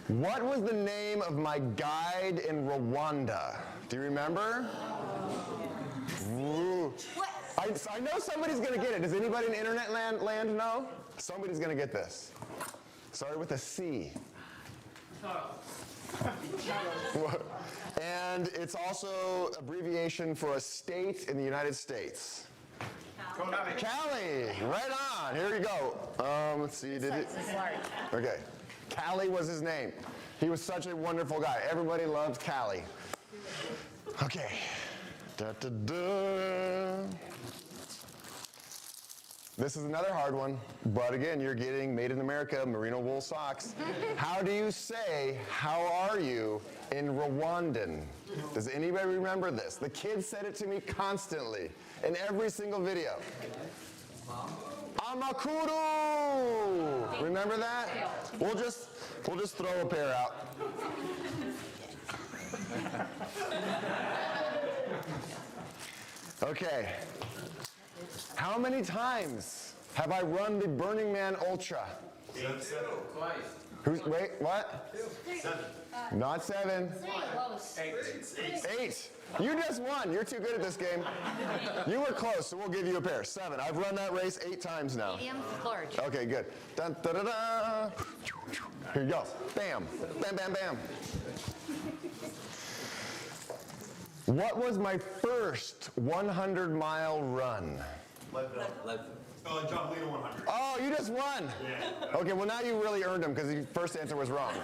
What was the name of my guide in Rwanda? Do you remember? Ooh. What? I know somebody's gonna get it. Does anybody in internet land know? Somebody's gonna get this. Started with a C. And it's also abbreviation for a state in the United States. Cali. Right on. Here you go. Let's see. Did it? Okay. Cali was his name. He was such a wonderful guy. Everybody loved Cali. Okay. Da, da, da. This is another hard one, but again, you're getting made in America merino wool socks. How do you say, how are you, in Rwandan? Does anybody remember this? The kids said it to me constantly in every single video. Amakuru! Remember that? We'll just throw a pair out. Okay. How many times have I run the Burning Man Ultra? 7. Wait, what? 7. Not 7. 8. You just won. You're too good at this game. You were close, so we'll give you a pair. 7. I've run that race 8 times now. Medium, large. Okay, good. Dun, da, da, da. Here you go. Bam. Bam, bam, bam. What was my first 100-mile run? Oh, John Lena 100. Oh, you just won. Yeah. Okay, well now you really earned him because the first answer was wrong.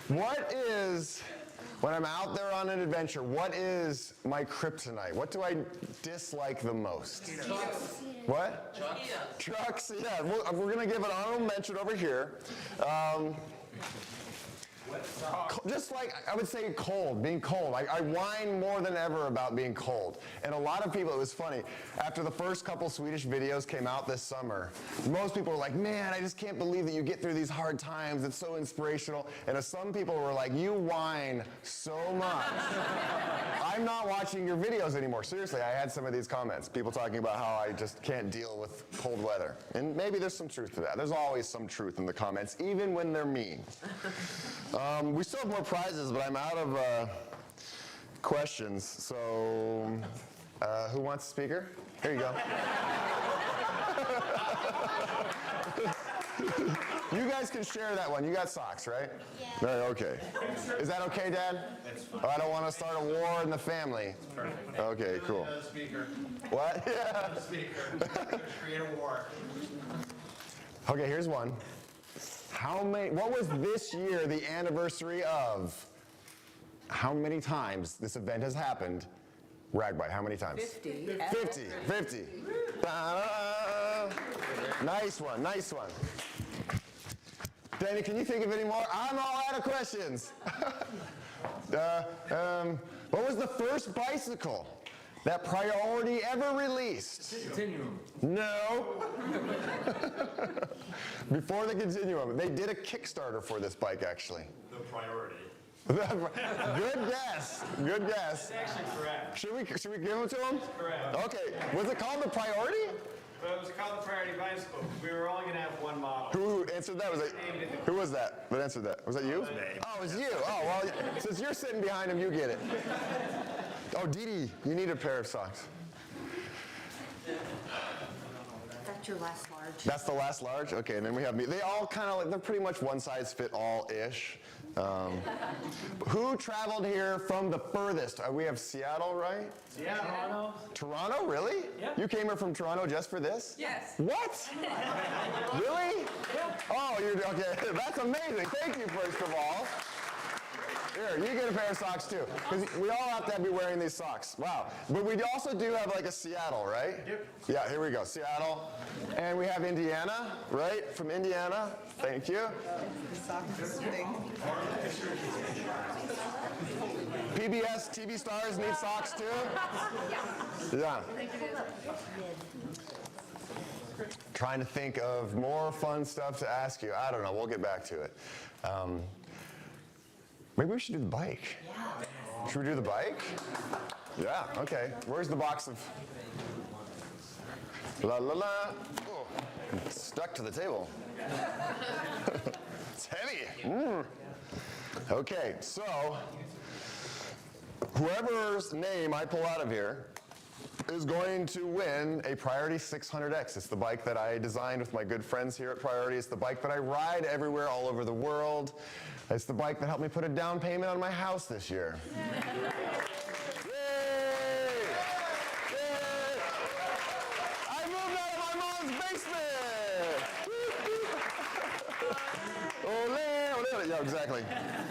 What is, when I'm out there on an adventure, what is my kryptonite? What do I dislike the most? What? Trucks, yeah. We're going to give an honorable mention over here. Just like, I would say cold, being cold. I whine more than ever about being cold. And a lot of people, it was funny, after the first couple Swedish videos came out this summer, most people were like, man, I just can't believe that you get through these hard times. It's so inspirational. And some people were like, you whine so much. I'm not watching your videos anymore. Seriously, I had some of these comments. People talking about how I just can't deal with cold weather. And maybe there's some truth to that. There's always some truth in the comments, even when they're mean. We still have more prizes, but I'm out of questions. So, who wants a speaker? Here you go. You guys can share that one. You got socks, right? Yeah. Okay. Is that okay, Dad? Oh, I don't want to start a war in the family. Perfect. Okay, cool. Speaker. What? Yeah. Speaker. Create a war. Okay, here's one. What was this year the anniversary of? How many times this event has happened? Ragbite, how many times? 50. 50. Ta-da! Nice one, nice one. Danny, can you think of any more? I'm all out of questions. What was the first bicycle that Priority ever released? Continuum. No. Before the Continuum. They did a Kickstarter for this bike, actually. The Priority. Good guess. Good guess. It's actually correct. Should we give them to him? Correct. Okay. Was it called the Priority? Well, it was called the Priority Bicycle. We were only gonna have one model. Who answered that? Was it? Who was that? That answered that? Was that you? Oh, it was you. Oh, well, since you're sitting behind him, you get it. Oh, Dee Dee, you need a pair of socks. That's your last large. That's the last large? Okay, and then we have me. They all kind of like, they're pretty much one size fit all-ish. Who traveled here from the furthest? We have Seattle, right? Seattle. Toronto, really? Yeah. You came here from Toronto just for this? Yes. What? Really? Oh, you're okay. That's amazing. Thank you, first of all. Here, you get a pair of socks too, because we all have to be wearing these socks. Wow. But we also do have like a Seattle, right? Yep. Yeah, here we go, Seattle. And we have Indiana, right? From Indiana. Thank you. PBS TV stars need socks too? Yeah. Trying to think of more fun stuff to ask you. I don't know, we'll get back to it. Maybe we should do the bike. Yeah. Should we do the bike? Yeah, okay. Where's the box of... La la la. Oh, it's stuck to the table. It's heavy. Okay, so whoever's name I pull out of here is going to win a Priority 600X. It's the bike that I designed with my good friends here at Priority. It's the bike that I ride everywhere all over the world. It's the bike that helped me put a down payment on my house this year. Yay! Yay! I moved out of my mom's basement! Ole, ole. Yeah, exactly.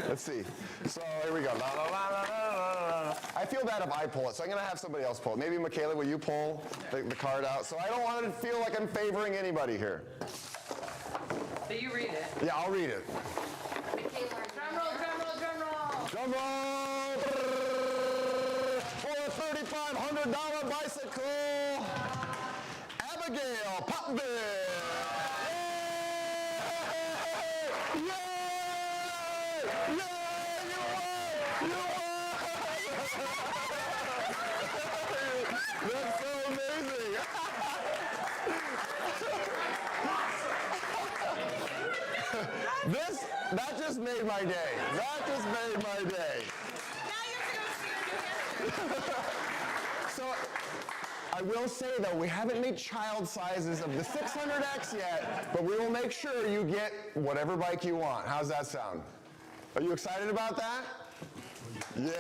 Let's see. So here we go. La, la, la, la, la, la. I feel bad if I pull it, so I'm going to have somebody else pull it. Maybe, Michaela, will you pull the card out? So I don't want to feel like I'm favoring anybody here. So you read it. Yeah, I'll read it. Drum roll, drum roll, drum roll. Drum roll! For a $3,500 bicycle, Abigail Popville! That's so amazing! That just made my day. That just made my day. So, I will say though, we haven't made child sizes of the 600X yet, but we will make sure you get whatever bike you want. How's that sound? Are you excited about that? Yay!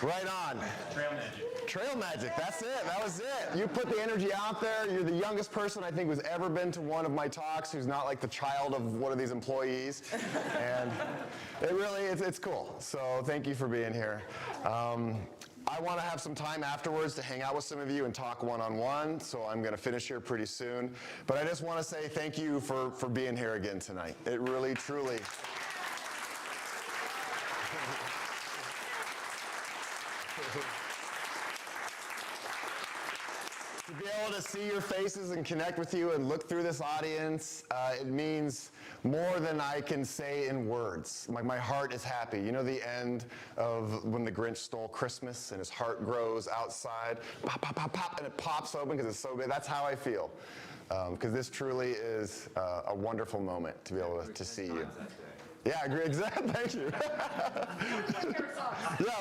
Right on. Trail magic. Trail magic, that's it, that was it. You put the energy out there. You're the youngest person I think who's ever been to one of my talks who's not like the child of one of these employees. And it really, it's cool. So thank you for being here. I want to have some time afterwards to hang out with some of you and talk one-on-one, so I'm going to finish here pretty soon. But I just want to say thank you for being here again tonight. It really, truly... To be able to see your faces and connect with you and look through this audience, it means more than I can say in words. My heart is happy. You know the end of when the Grinch stole Christmas and his heart grows outside, pop, pop, pop, pop, and it pops open because it's so big. That's how I feel. Because this truly is a wonderful moment to be able to see you. Yeah, I agree. Exactly. Thank you. Yeah,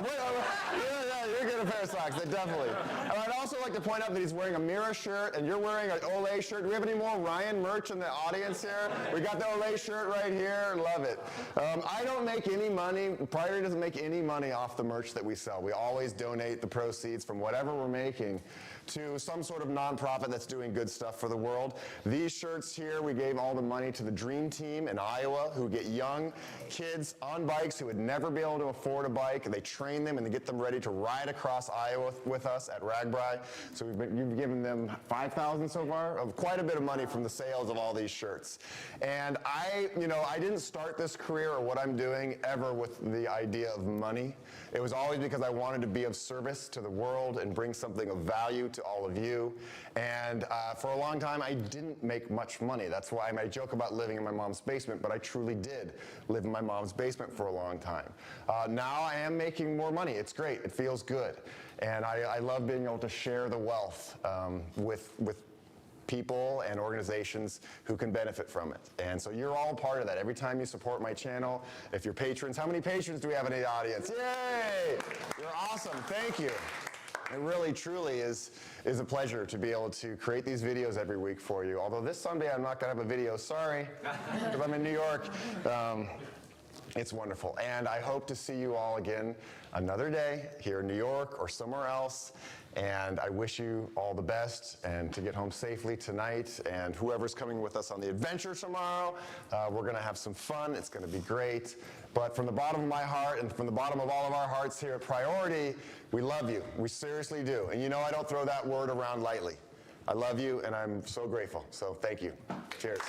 you're getting a pair of socks. Definitely. And I'd also like to point out that he's wearing a Mira shirt, and you're wearing an Olay shirt. Do we have any more Ryan merch in the audience here? We got the Olay shirt right here. Love it. I don't make any money. Priority doesn't make any money off the merch that we sell. We always donate the proceeds from whatever we're making to some sort of nonprofit that's doing good stuff for the world. These shirts here, we gave all the money to the Dream Team in Iowa, who get young kids on bikes who would never be able to afford a bike. They train them and they get them ready to ride across Iowa with us at RAGBRAI. So you've given them $5,000 so far, of quite a bit of money from the sales of all these shirts. And I didn't start this career or what I'm doing ever with the idea of money. It was always because I wanted to be of service to the world and bring something of value to all of you. And for a long time, I didn't make much money. That's why I joke about living in my mom's basement, but I truly did live in my mom's basement for a long time. Now I am making more money. It's great. It feels good. And I love being able to share the wealth with people and organizations who can benefit from it. And so you're all part of that. Every time you support my channel, if you're patrons, how many patrons do we have in the audience? Yay! You're awesome. Thank you. It really, truly is a pleasure to be able to create these videos every week for you. Although this Sunday I'm not going to have a video, sorry, because I'm in New York. It's wonderful. And I hope to see you all again another day here in New York or somewhere else. And I wish you all the best and to get home safely tonight. And whoever's coming with us on the adventure tomorrow, we're going to have some fun. It's going to be great. But from the bottom of my heart and from the bottom of all of our hearts here at Priority, we love you. We seriously do. And you know I don't throw that word around lightly. I love you and I'm so grateful. So thank you. Cheers.